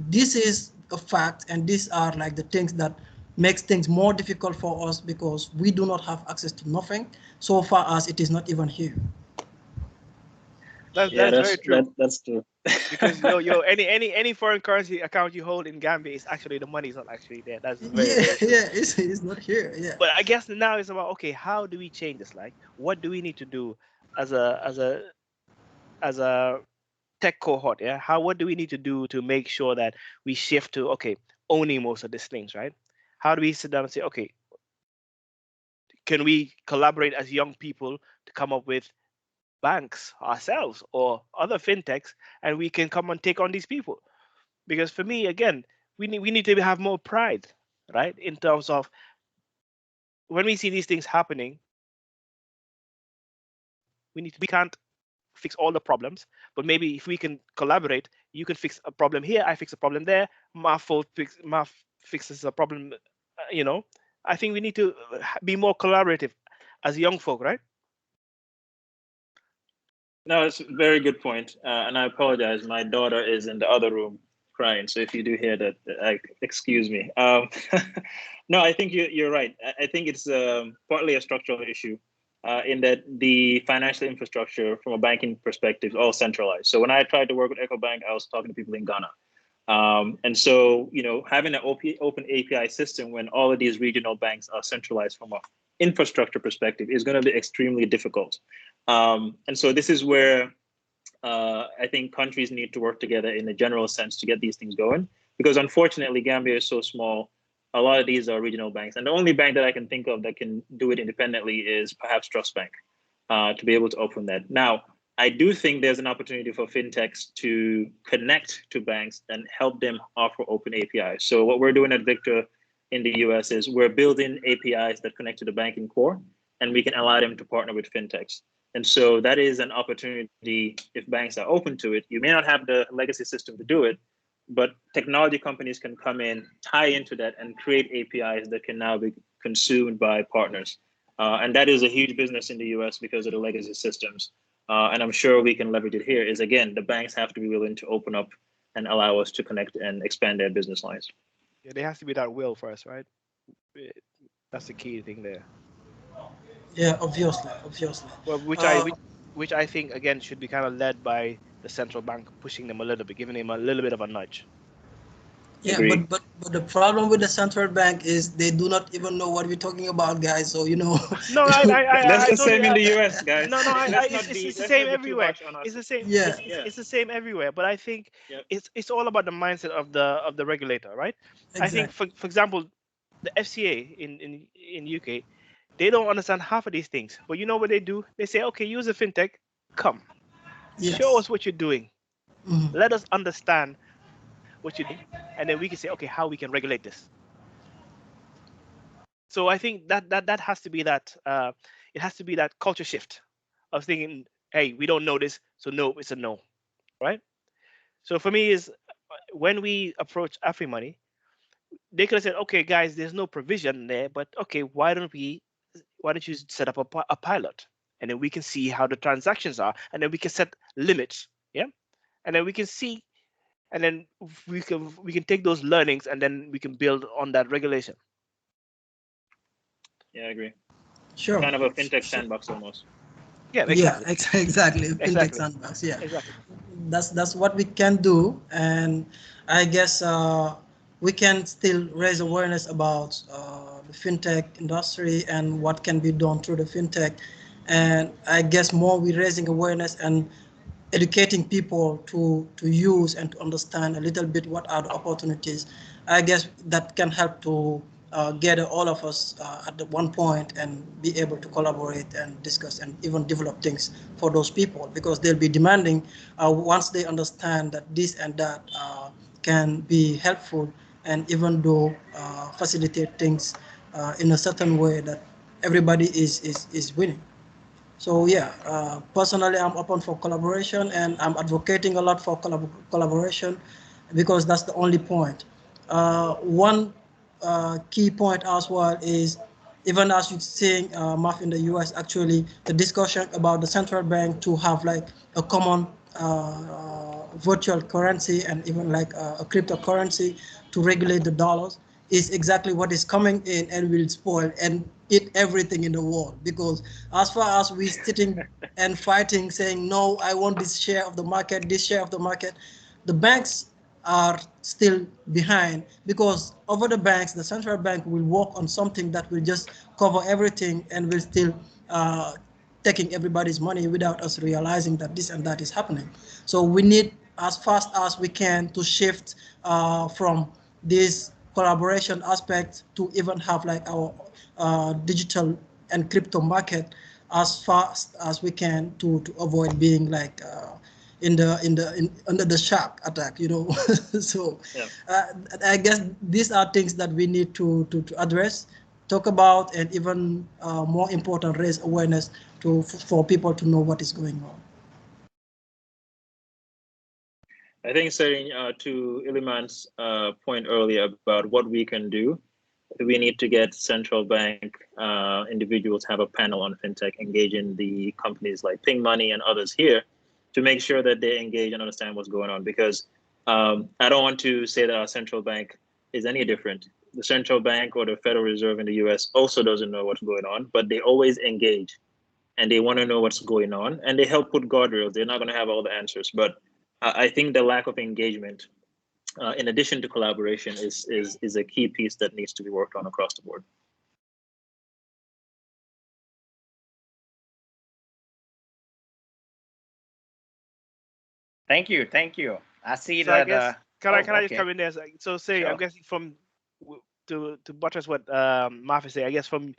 this is a fact, and these are like the things that makes things more difficult for us, because we do not have access to nothing so far as it is not even here. That's very true. That's true. Because any foreign currency account you hold in Gambia is actually, the money is not actually there. That's very true. It's not here. Yeah. But I guess now it's about, okay, how do we change this? Like, what do we need to do as a tech cohort? Yeah, what do we need to do to make sure that we shift to, okay, owning most of these things, right? How do we sit down and say, okay, can we collaborate as young people to come up with banks ourselves or other fintechs, and we can come and take on these people? Because for me, again, we need to have more pride, right? In terms of when we see these things happening, we can't fix all the problems, but maybe if we can collaborate, you can fix a problem here, I fix a problem there, Maf fixes a problem, I think we need to be more collaborative as young folk, right? No, it's a very good point. And I apologize. My daughter is in the other room crying. So if you do hear that, excuse me. No, I think you're right. I think it's partly a structural issue in that the financial infrastructure from a banking perspective is all centralized. So when I tried to work with EcoBank, I was talking to people in Ghana. And so, having an open API system when all of these regional banks are centralized from an infrastructure perspective is going to be extremely difficult. And so this is where I think countries need to work together in a general sense to get these things going, because unfortunately, Gambia is so small. A lot of these are regional banks. And the only bank that I can think of that can do it independently is perhaps Trust Bank to be able to open that. Now, I do think there's an opportunity for fintechs to connect to banks and help them offer open APIs. So what we're doing at Victor in the US is we're building APIs that connect to the banking core, and we can allow them to partner with fintechs. And so that is an opportunity if banks are open to it. You may not have the legacy system to do it, but technology companies can come in, tie into that, and create APIs that can now be consumed by partners. And that is a huge business in the US because of the legacy systems. And I'm sure we can leverage it here. Is again, the banks have to be willing to open up and allow us to connect and expand their business lines. Yeah, there has to be that will for us, right? That's the key thing there. Yeah, obviously. Well, which I think again should be kind of led by the central bank, pushing them a little bit, giving them a little bit of a nudge. Yeah, but the problem with the central bank is they do not even know what we're talking about, guys. So No, that's the same in the US, guys. No, it's the same everywhere. It's the same. Yeah, it's the same everywhere. But I think it's all about the mindset of the regulator, right? exactly. I think, for example, the FCA in UK, they don't understand half of these things. But you know what they do? They say, okay, use a fintech. Come, show us what you're doing. Let us understand what you're doing, and then we can say, okay, how we can regulate this. So I think that has to be that it has to be that culture shift of thinking, hey, we don't know this, so no, it's a no, right? So for me is when we approach AfriMoney, they could have said, okay, guys, there's no provision there, but okay, why don't you set up a pilot, and then we can see how the transactions are, and then we can set limits, yeah, and then we can see, and then we can take those learnings, and then we can build on that regulation. Yeah, I agree. Sure. Kind of a fintech sandbox almost. Yeah, exactly. Yeah, exactly. Fintech Exactly. sandbox. Yeah, exactly. That's what we can do, and I guess we can still raise awareness about the fintech industry and what can be done through the fintech. And I guess more we're raising awareness and educating people to use and to understand a little bit what are the opportunities. I guess that can help to gather all of us at the one point and be able to collaborate and discuss and even develop things for those people, because they'll be demanding once they understand that this and that can be helpful, and even though facilitate things in a certain way that everybody is winning. So yeah, personally, I'm open for collaboration, and I'm advocating a lot for collaboration, because that's the only point. One key point as well is, even as you're saying, Mark, in the US, actually, the discussion about the central bank to have like a common virtual currency and even like a cryptocurrency to regulate the dollars is exactly what is coming in and will spoil and eat everything in the world. Because as far as we sitting and fighting, saying, no, I want this share of the market, this share of the market, the banks are still behind, because over the banks, the central bank will work on something that will just cover everything and will still taking everybody's money without us realizing that this and that is happening. So we need, as fast as we can, to shift from this collaboration aspect to even have like our digital and crypto market as fast as we can to avoid being like under the shark attack, So Yeah. I guess these are things that we need to address, talk about, and even more important, raise awareness for people to know what is going on. I think, saying to Eliman's point earlier about what we can do, we need to get central bank individuals have a panel on fintech, engaging the companies like Ping Money and others here to make sure that they engage and understand what's going on. Because I don't want to say that our central bank is any different. The central bank or the Federal Reserve in the US also doesn't know what's going on, but they always engage and they want to know what's going on, and they help put guardrails. They're not going to have all the answers, but I think the lack of engagement, in addition to collaboration, is a key piece that needs to be worked on across the board. Thank you. I see So that. I guess, can I just okay. come in there? So say, Sure. I'm guessing to buttress what Martha said, I guess from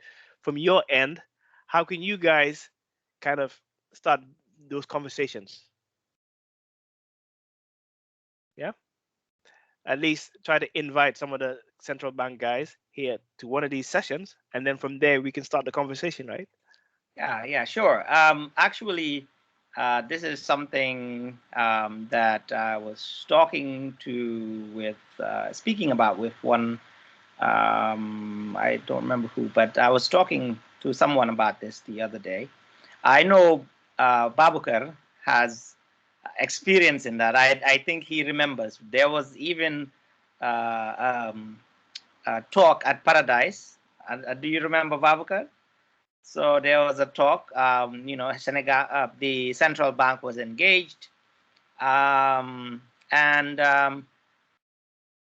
your end, how can you guys kind of start those conversations? Yeah, at least try to invite some of the central bank guys here to one of these sessions, and then from there we can start the conversation, right? Yeah, sure. Actually, this is something that I was speaking about with one. I don't remember who, but I was talking to someone about this the other day. I know Boubacar has experience in that. I think he remembers. There was even a talk at Paradise. Do you remember, Boubacar? So there was a talk. Senegal, the central bank was engaged, and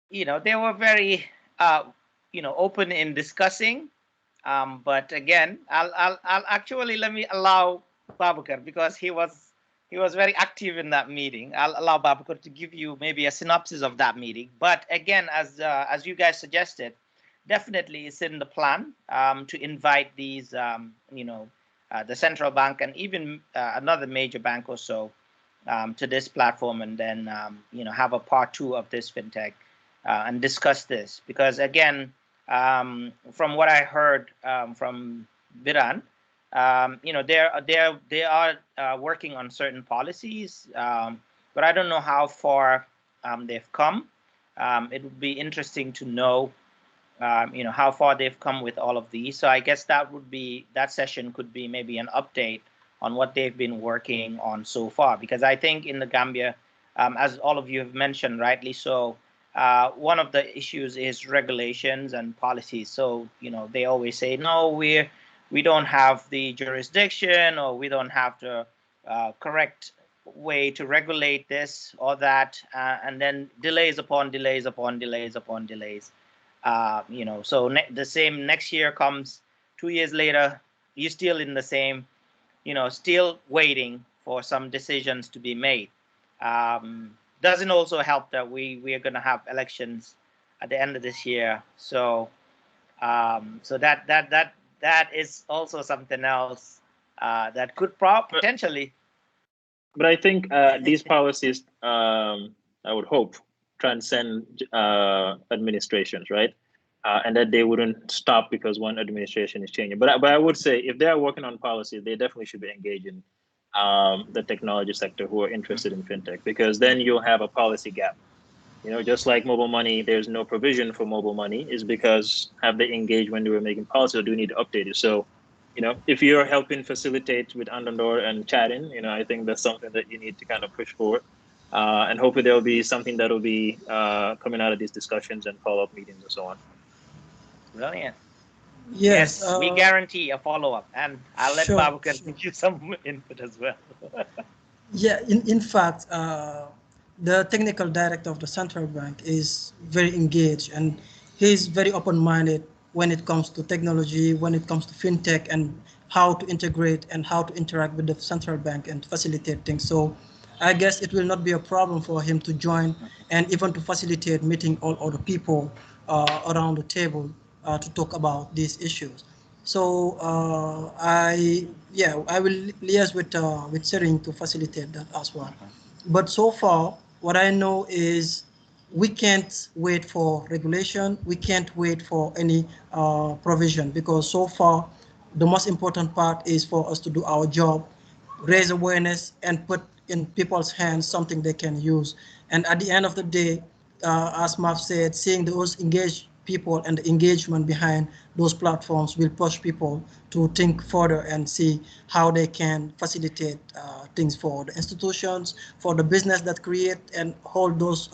they were very open in discussing. But again, I'll actually let me allow Boubacar, because he was very active in that meeting. I'll allow Boubacar to give you maybe a synopsis of that meeting. But again, as you guys suggested, definitely it's in the plan to invite these, the central bank and even another major bank or so to this platform, and then have a part 2 of this fintech and discuss this, because again, from what I heard from Biran, they are working on certain policies, but I don't know how far they've come. It would be interesting to know, how far they've come with all of these. So I guess that session could be maybe an update on what they've been working on so far, because I think in the Gambia, as all of you have mentioned, rightly so, one of the issues is regulations and policies. So, they always say, no, we don't have the jurisdiction, or we don't have the correct way to regulate this or that, and then delays upon delays upon delays upon delays. So the same next year comes, 2 years later, you're still in the same, still waiting for some decisions to be made. Doesn't also help that we are going to have elections at the end of this year. So that is also something else that could potentially. But I think these policies, I would hope, transcend administrations, right? And that they wouldn't stop because one administration is changing. But I would say if they are working on policy, they definitely should be engaging the technology sector who are interested in fintech, because then you'll have a policy gap. Just like mobile money, there's no provision for mobile money, is because have they engaged when they were making policy, or do we need to update it? So, if you're helping facilitate with Andandor and chatting, I think that's something that you need to kind of push forward. And hopefully there'll be something that'll be coming out of these discussions and follow-up meetings and so on. Brilliant. Yes, we guarantee a follow-up, and I'll let Boubacar give you some input as well. Yeah, in fact, the technical director of the central bank is very engaged, and he's very open-minded when it comes to technology, when it comes to fintech, and how to integrate and how to interact with the central bank and facilitate things. So I guess it will not be a problem for him to join and even to facilitate meeting all other people around the table to talk about these issues. So I will liaise with Sering to facilitate that as well. But so far, what I know is we can't wait for regulation. We can't wait for any provision, because so far the most important part is for us to do our job, raise awareness, and put in people's hands something they can use. And at the end of the day, as Maf said, seeing those engaged people and the engagement behind those platforms will push people to think further and see how they can facilitate things for the institutions, for the business that create and hold those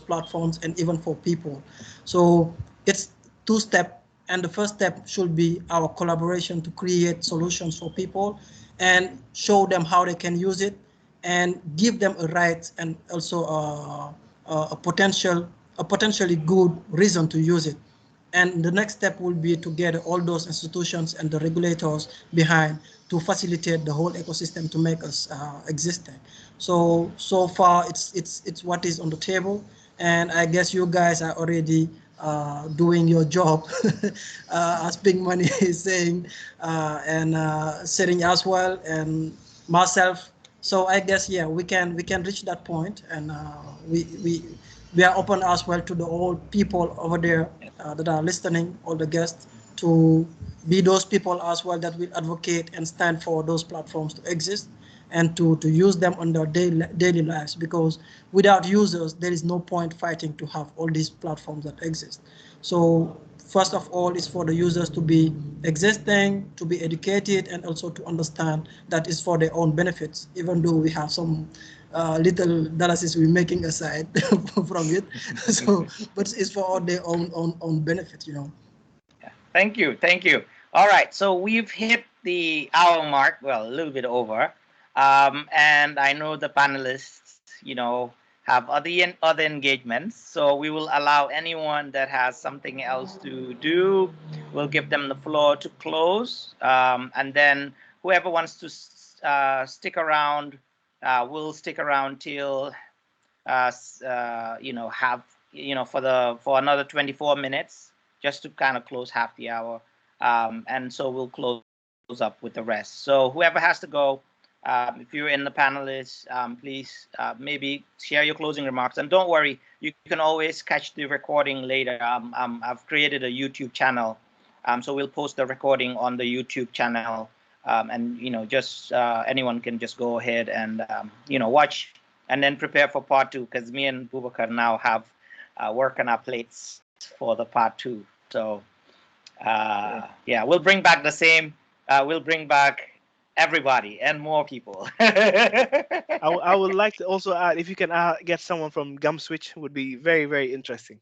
platforms, and even for people. So it's two-step, and the first step should be our collaboration to create solutions for people and show them how they can use it, and give them a right and also a potentially good reason to use it. And the next step will be to get all those institutions and the regulators behind to facilitate the whole ecosystem to make us existing. So far it's what is on the table, and I guess you guys are already doing your job, as Big Money is saying, and setting as well, and myself. So I guess we can reach that point, and we are open as well to the old people over there that are listening, all the guests, to be those people as well that will advocate and stand for those platforms to exist and to use them on their daily lives, because without users, there is no point fighting to have all these platforms that exist. So first of all, it's for the users to be existing, to be educated, and also to understand that it's for their own benefits, even though we have some little dollars we're making aside from it. So, but it's for their own benefit, Thank you. All right, so we've hit the hour mark, well, a little bit over, and I know the panelists, have other engagements, so we will allow anyone that has something else to do, we'll give them the floor to close, and then whoever wants to stick around, we'll stick around till for another 24 minutes. just to kind of close half the hour. And so we'll close up with the rest. So whoever has to go, if you're in the panelists, please maybe share your closing remarks. And don't worry, you can always catch the recording later. I've created a YouTube channel, so we'll post the recording on the YouTube channel. And just anyone can just go ahead and watch and then prepare for part 2, because me and Boubacar now have work on our plates for the part 2. So yeah, we'll bring back the same. We'll bring back everybody and more people. I would like to also add, if you can get someone from GumSwitch, would be very, very interesting.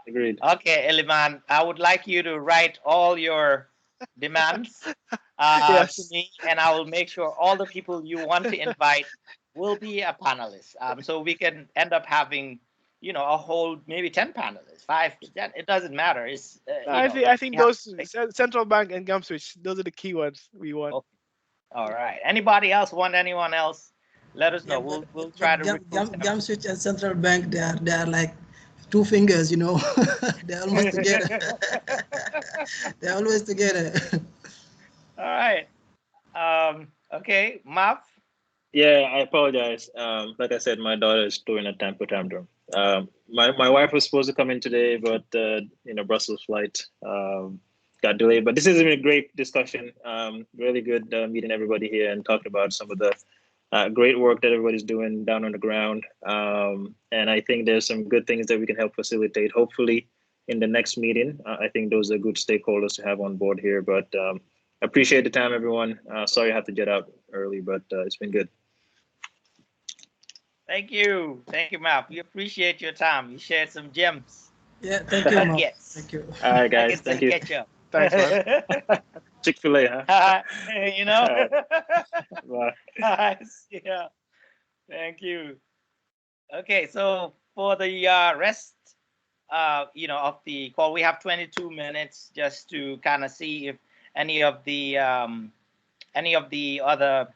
Agreed. Okay, Eliman, I would like you to write all your demands Yes. to me, and I will make sure all the people you want to invite will be a panelist. So we can end up having, a whole maybe 10 panelists, 5 to 10. It doesn't matter. It's I think those central bank and GumSwitch, those are the key ones we want. Okay. All right. Anybody else want anyone else? Let us know. We'll try to recruit them. GumSwitch and central bank, they are like 2 fingers, they're almost together. They're always together. All right. Okay, Maf. Yeah, I apologize. Like I said, my daughter is throwing a temper tantrum. My wife was supposed to come in today, but Brussels flight got delayed. But this has been a great discussion. Really good meeting everybody here and talking about some of the great work that everybody's doing down on the ground. And I think there's some good things that we can help facilitate. Hopefully, in the next meeting, I think those are good stakeholders to have on board here. But appreciate the time, everyone. Sorry I have to get out early, but it's been good. Thank you, Maf. We appreciate your time. You shared some gems. Yeah, thank you, Maf. Yes. Thank you. All right, guys. Thank you. Thanks, man. Chick-fil-A, huh? Bye. Yeah. Thank you. Okay, so for the rest, of the call, we have 22 minutes just to kind of see if any of the other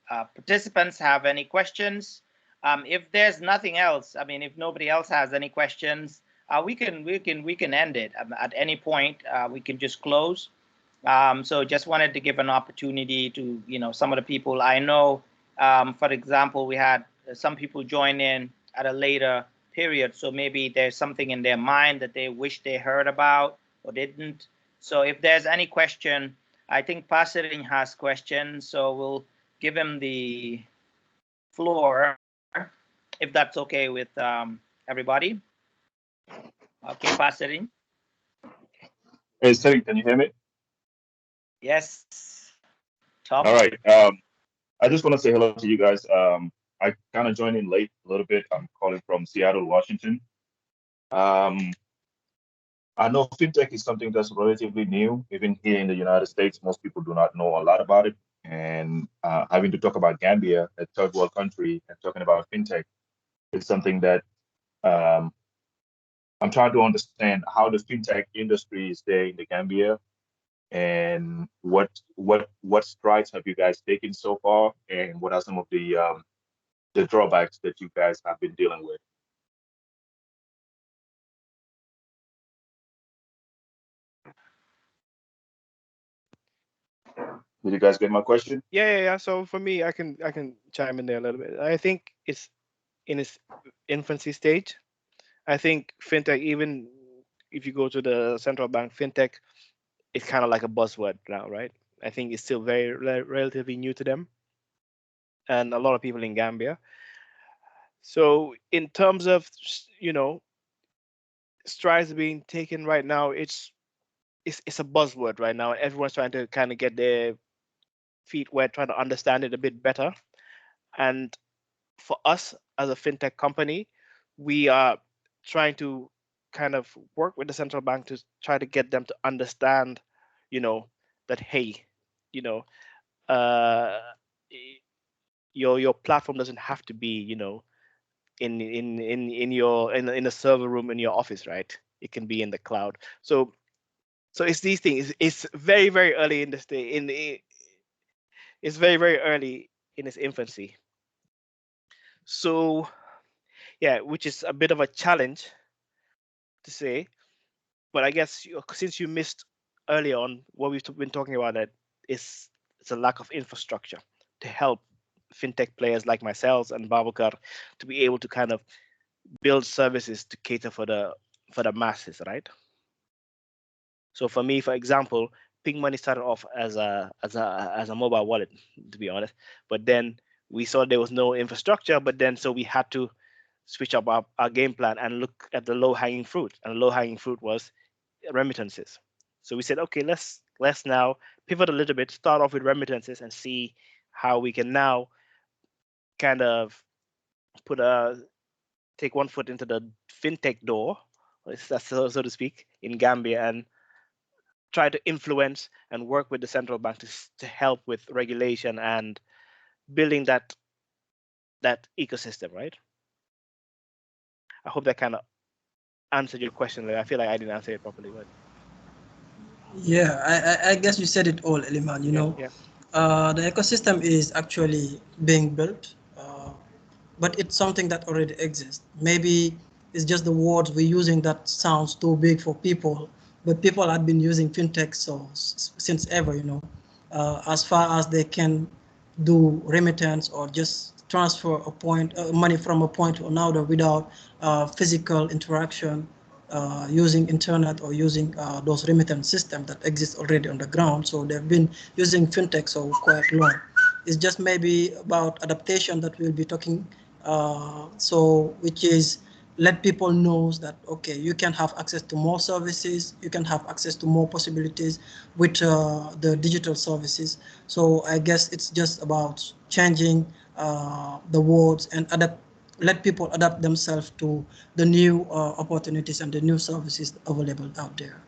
participants have any questions. If there's nothing else, if nobody else has any questions, we can end it at any point. We can just close. So just wanted to give an opportunity to some of the people I know. For example, we had some people join in at a later period, so maybe there's something in their mind that they wish they heard about or didn't. So if there's any question, I think Pasirin has questions, so we'll give him the floor, if that's okay with everybody. Okay, Pasirin. Hey, Siri, can you hear me? Yes. Tom. All right. I just want to say hello to you guys. I kind of joined in late a little bit. I'm calling from Seattle, Washington. I know fintech is something that's relatively new. Even here in the United States, most people do not know a lot about it. And having to talk about Gambia, a third world country, and talking about fintech is something that I'm trying to understand how the fintech industry is there in the Gambia, and what strides have you guys taken so far, and what are some of the drawbacks that you guys have been dealing with? Did you guys get my question? Yeah. So for me, I can chime in there a little bit. I think it's in its infancy stage. I think fintech, even if you go to the central bank, fintech is kind of like a buzzword now, right? I think it's still very relatively new to them and a lot of people in Gambia. So in terms of strides being taken right now, it's a buzzword right now. Everyone's trying to kind of get their feet wet, trying to understand it a bit better. And for us as a fintech company, we are trying to kind of work with the central bank to try to get them to understand, that hey, your platform doesn't have to be, in a server room in your office, right? It can be in the cloud. So it's these things. It's very, very early in the stage. It's very, very early in its infancy. So yeah, which is a bit of a challenge to say, but I guess since you missed earlier on what we've been talking about, that it's a lack of infrastructure to help fintech players like myself and Boubacar to be able to kind of build services to cater for the masses, right? So for me, for example, Ping Money started off as a mobile wallet, to be honest. But then we saw there was no infrastructure. But then so we had to switch up our game plan and look at the low-hanging fruit. And the low-hanging fruit was remittances. So we said, okay, let's now pivot a little bit, start off with remittances and see how we can now kind of take one foot into the fintech door, so to speak, in Gambia, and try to influence and work with the central bank to help with regulation and building that ecosystem, right? I hope that kind of answered your question. I feel like I didn't answer it properly, but yeah, I guess you said it all, Eliman. You know, the ecosystem is actually being built, but it's something that already exists. Maybe it's just the words we're using that sounds too big for people, but people have been using fintech since ever, you know, as far as they can do remittance or just transfer money from a point to another without physical interaction, using internet or using those remittance systems that exist already on the ground. So they've been using fintech for quite long. It's just maybe about adaptation that we'll be talking, which is let people know that, okay, you can have access to more services, you can have access to more possibilities with the digital services. So I guess it's just about changing the words and let people adapt themselves to the new opportunities and the new services available out there.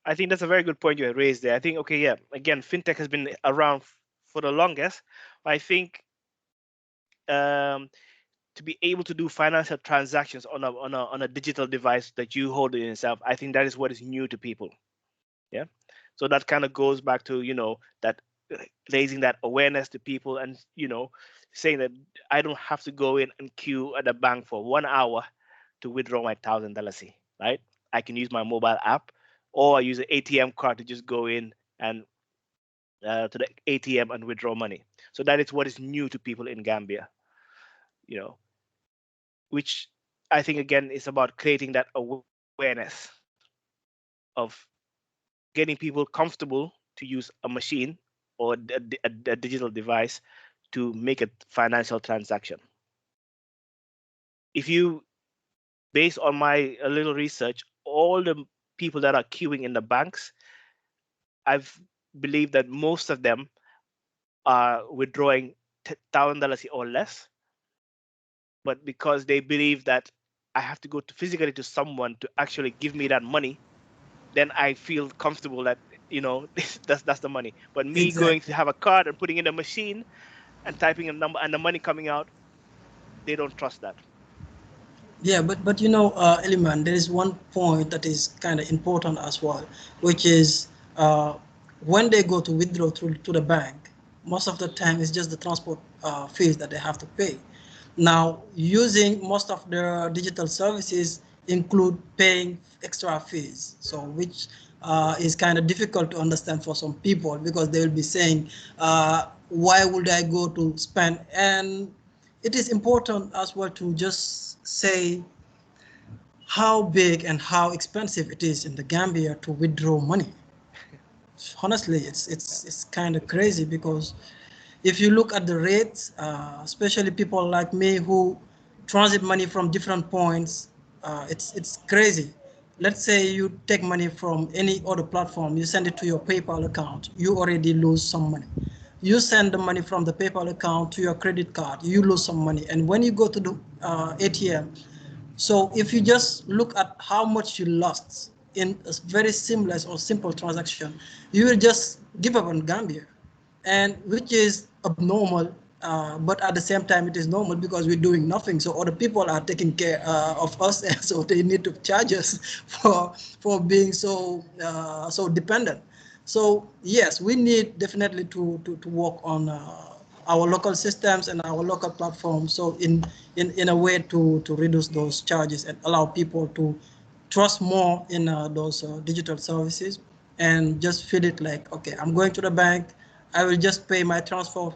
I think that's a very good point you raised there. I think, okay, yeah, again, fintech has been around for the longest. I think to be able to do financial transactions on a digital device that you hold in yourself, I think that is what is new to people. Yeah, so that kind of goes back to, you know, that raising that awareness to people, and, you know, saying that I don't have to go in and queue at the bank for 1 hour to withdraw my $1,000, right? I can use my mobile app, or I use an ATM card to just go in and to the ATM and withdraw money. So that is what is new to people in Gambia, you know, which I think, again, is about creating that awareness of getting people comfortable to use a machine or a digital device to make a financial transaction. If you, based on my a little research, all the people that are queuing in the banks, I've believed that most of them are withdrawing $1,000 or less, but because they believe that I have to go physically to someone to actually give me that money, then I feel comfortable that, you know, that's the money. But me going to have a card and putting in a machine and typing a number and the money coming out, they don't trust that. Yeah, but you know, Eliman, there is one point that is kind of important as well, which is when they go to withdraw to the bank, most of the time it's just the transport fees that they have to pay. Now, using most of their digital services include paying extra fees, so which is kind of difficult to understand for some people, because they will be saying, why would I go to spend? And it is important as well to just say how big and how expensive it is in the Gambia to withdraw money. Honestly, it's kind of crazy, because if you look at the rates, especially people like me who transit money from different points, it's crazy. Let's say you take money from any other platform, you send it to your PayPal account, you already lose some money. You send the money from the PayPal account to your credit card, you lose some money. And when you go to the ATM, so if you just look at how much you lost in a very seamless or simple transaction, you will just give up on Gambia, and which is abnormal. But at the same time, it is normal because we're doing nothing. So other people are taking care of us, and so they need to charge us for being so dependent. So yes, we need definitely to work on our local systems and our local platforms. So in a way to reduce those charges and allow people to trust more in those digital services and just feel it like, okay, I'm going to the bank, I will just pay my transfer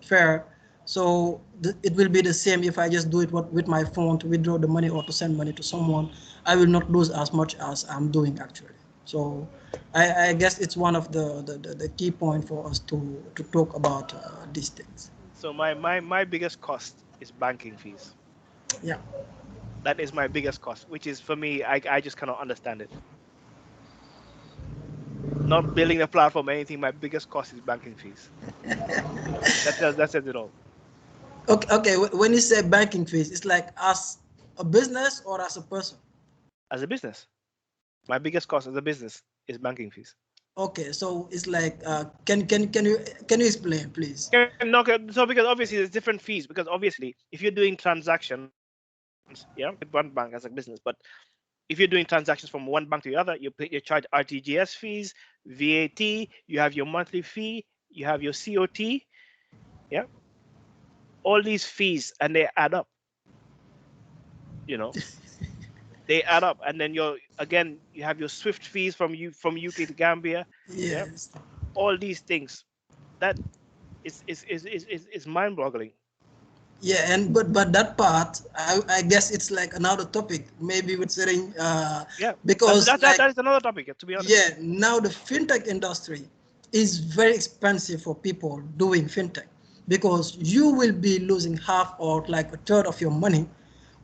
fare. So it will be the same if I just do it with my phone to withdraw the money or to send money to someone. I will not lose as much as I'm doing actually. So I guess it's one of the key point for us to talk about these things. So my biggest cost is banking fees. Yeah. That is my biggest cost, which is for me, I just cannot understand it. Not building a platform or anything, my biggest cost is banking fees. That says it all. Okay. When you say banking fees, it's like as a business or as a person? As a business, my biggest cost as a business is banking fees. Okay, so it's like can you explain, please? No, so because obviously there's different fees, because obviously if you're doing transactions, yeah, with one bank as a business, but if you're doing transactions from one bank to the other, you charge RTGS fees, VAT, you have your monthly fee, you have your COT, yeah, all these fees, and they add up. You know, they add up, and then you have your SWIFT fees from UK to Gambia. Yes. Yeah, all these things, that is mind-boggling. Yeah, and but that part, I guess it's like another topic, maybe with certain Yeah, because that is another topic, to be honest. Yeah, now the fintech industry is very expensive for people doing fintech because you will be losing half or like a third of your money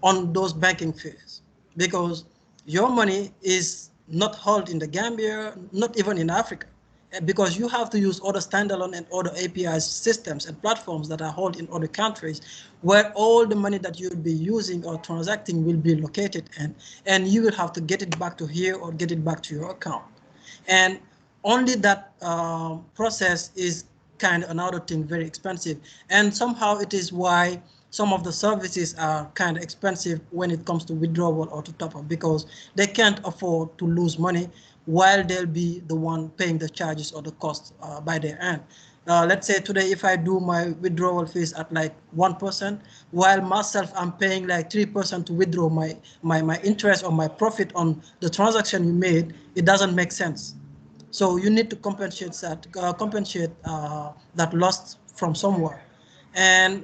on those banking fees because your money is not held in the Gambia, not even in Africa, because you have to use other standalone and other API systems and platforms that are held in other countries where all the money that you'll be using or transacting will be located and you will have to get it back to here or get it back to your account. And only that process is kind of another thing, very expensive. And somehow it is why some of the services are kind of expensive when it comes to withdrawal or to top up because they can't afford to lose money while they'll be the one paying the charges or the costs by their end. Let's say today if I do my withdrawal fees at like 1%, while myself I'm paying like 3% to withdraw my interest or my profit on the transaction you made, it doesn't make sense. So you need to compensate that loss from somewhere. And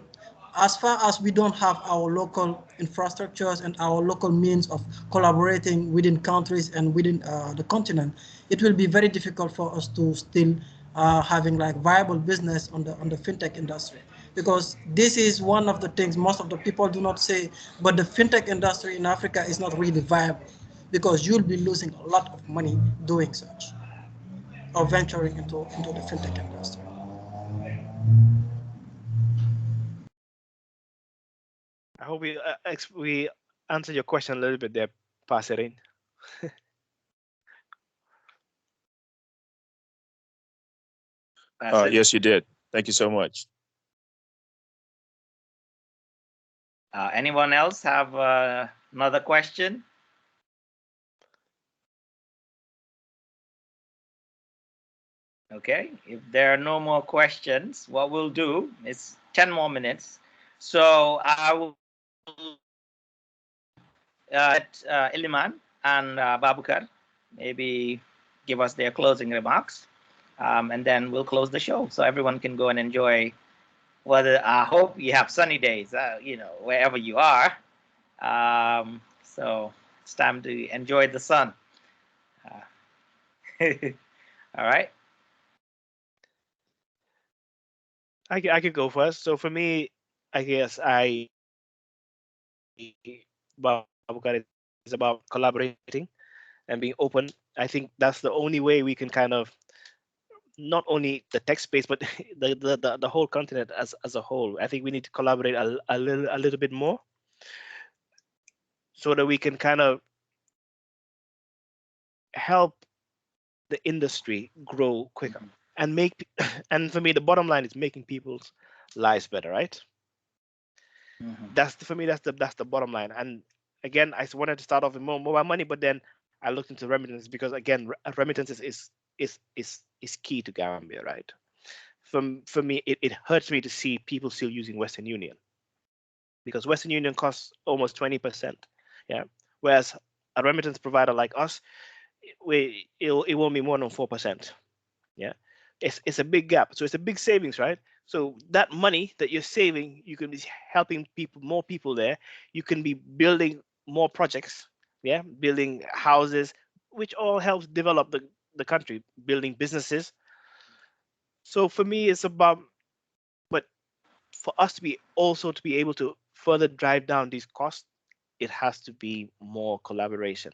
as far as we don't have our local infrastructures and our local means of collaborating within countries and within the continent, it will be very difficult for us to still having like viable business on the fintech industry. Because this is one of the things most of the people do not say, but the fintech industry in Africa is not really viable because you'll be losing a lot of money doing such or venturing into the fintech industry. I hope we answered your question a little bit there, Passerin. Yes, you did. Thank you so much. Anyone else have another question? Okay, if there are no more questions, what we'll do is 10 more minutes. So I will let Eliman and Boubacar maybe give us their closing remarks, and then we'll close the show so everyone can go and enjoy. Whether I hope you have sunny days, wherever you are. So it's time to enjoy the sun. All right. I could go first. So for me, I guess Boubacar is about collaborating and being open. I think that's the only way we can kind of, not only the tech space, but the whole continent as a whole. I think we need to collaborate a little bit more so that we can kind of help the industry grow quicker and and for me, the bottom line is making people's lives better, right? For me, that's the bottom line. And again, I wanted to start off with more mobile money, but then I looked into remittance because again, remittance is key to Gambia, right? for me, it hurts me to see people still using Western Union, because Western Union costs almost 20%. Yeah, whereas a remittance provider like us, it won't be more than 4%. Yeah, it's a big gap, so it's a big savings, right? So that money that you're saving, you can be helping more people there. You can be building more projects, yeah, building houses, which all helps develop the country, building businesses. So for me, it's about, but for us to be able to further drive down these costs, it has to be more collaboration,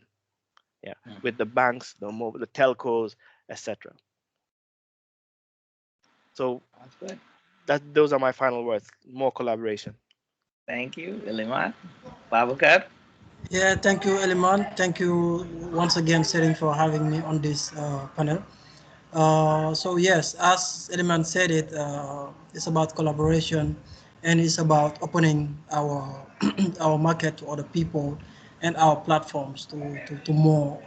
yeah, with the banks, the telcos, etc. So That's good. Those are my final words. More collaboration. Thank you, Eliman. Boubacar? Yeah, thank you, Eliman. Thank you once again, Sering, for having me on this panel. So yes, as Eliman said it, it's about collaboration, and it's about opening our our market to other people and our platforms to more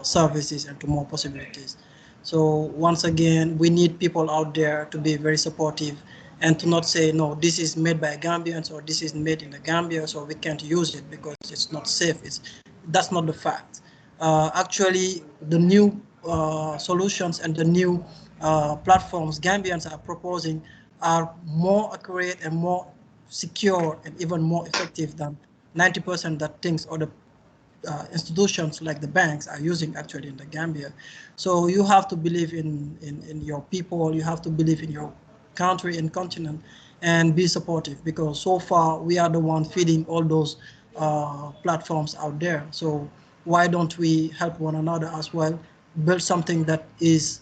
services and to more possibilities. So once again, we need people out there to be very supportive and to not say, no, this is made by Gambians or this is made in the Gambia, so we can't use it because it's not safe. That's not the fact. Actually, the new solutions and the new platforms Gambians are proposing are more accurate and more secure and even more effective than 90% that things other institutions like the banks are using actually in the Gambia. So you have to believe in your people, you have to believe in your country and continent and be supportive, because so far we are the one feeding all those platforms out there. So why don't we help one another as well, build something that is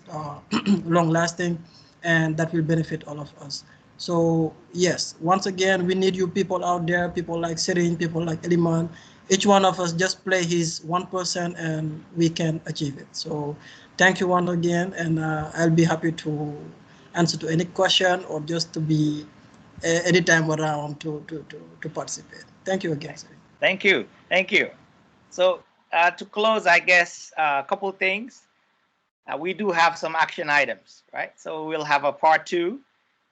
long lasting and that will benefit all of us. So yes, once again, we need you people out there, people like Serin, people like Eliman. Each one of us just play his 1% and we can achieve it. So thank you once again, and I'll be happy to answer to any question or just to be anytime around to participate. Thank you again, Serin. Thank you. Thank you. So to close, I guess a couple things. We do have some action items, right? So we'll have a part 2.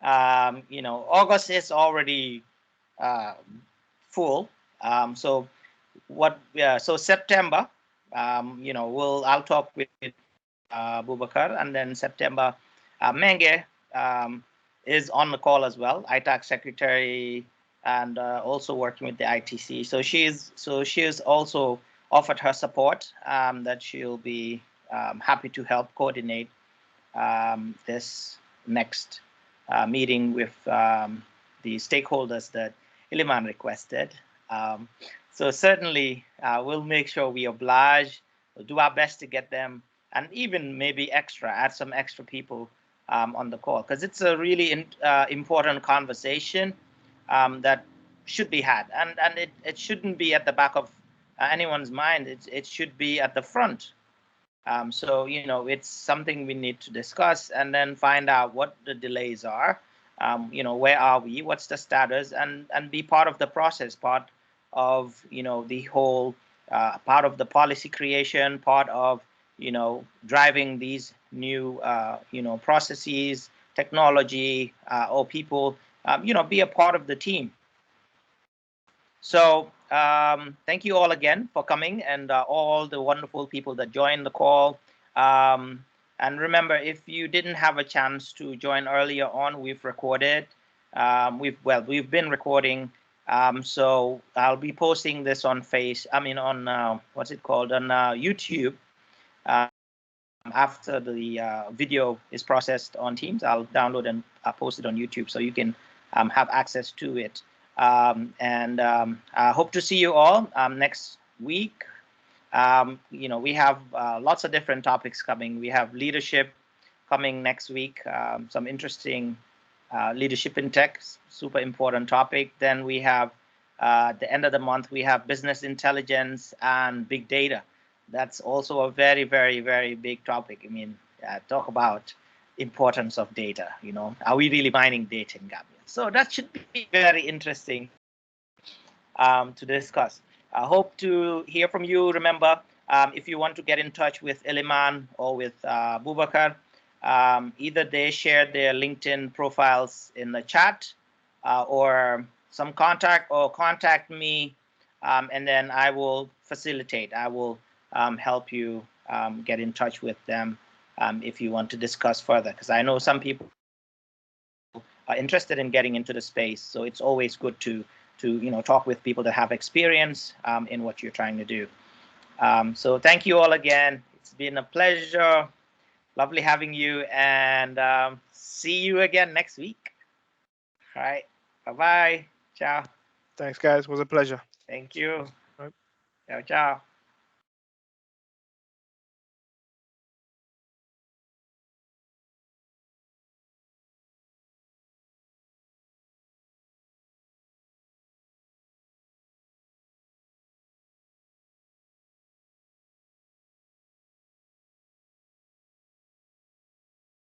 August is already full. So September, I'll talk with Boubacar, and then September, Menge is on the call as well, ITAC secretary, and also working with the ITC. So she is also offered her support, that she'll be happy to help coordinate this next meeting with the stakeholders that Eliman requested. So certainly we'll make sure we oblige, we'll do our best to get them, and even maybe add some extra people on the call, because it's a really important conversation that should be had, and it shouldn't be at the back of anyone's mind. It should be at the front. So it's something we need to discuss and then find out what the delays are. Where are we? What's the status? And be part of the process, part of the whole, part of the policy creation, part of driving these new processes, technology, or people. Be a part of the team. So thank you all again for coming, and all the wonderful people that joined the call. And remember, if you didn't have a chance to join earlier on, we've recorded. We've been recording. So I'll be posting this on what's it called, on YouTube. After the video is processed on Teams, I'll download and post it on YouTube, so you can have access to it. And I hope to see you all next week. We have lots of different topics coming. We have leadership coming next week, some interesting leadership in tech, super important topic. Then we have at the end of the month, we have business intelligence and big data. That's also a very, very, very big topic. I mean, talk about importance of data. Are we really mining data in Gambia? So that should be very interesting to discuss. I hope to hear from you. Remember, if you want to get in touch with Eliman or with Boubacar, either they share their LinkedIn profiles in the chat or some contact, or contact me, and then I will facilitate. I will help you get in touch with them if you want to discuss further, because I know some people are interested in getting into the space. So it's always good to talk with people that have experience in what you're trying to do. So thank you all again. It's been a pleasure. Lovely having you, and see you again next week. All right. Bye-bye. Ciao. Thanks, guys. It was a pleasure. Thank you. Right. Ciao, ciao.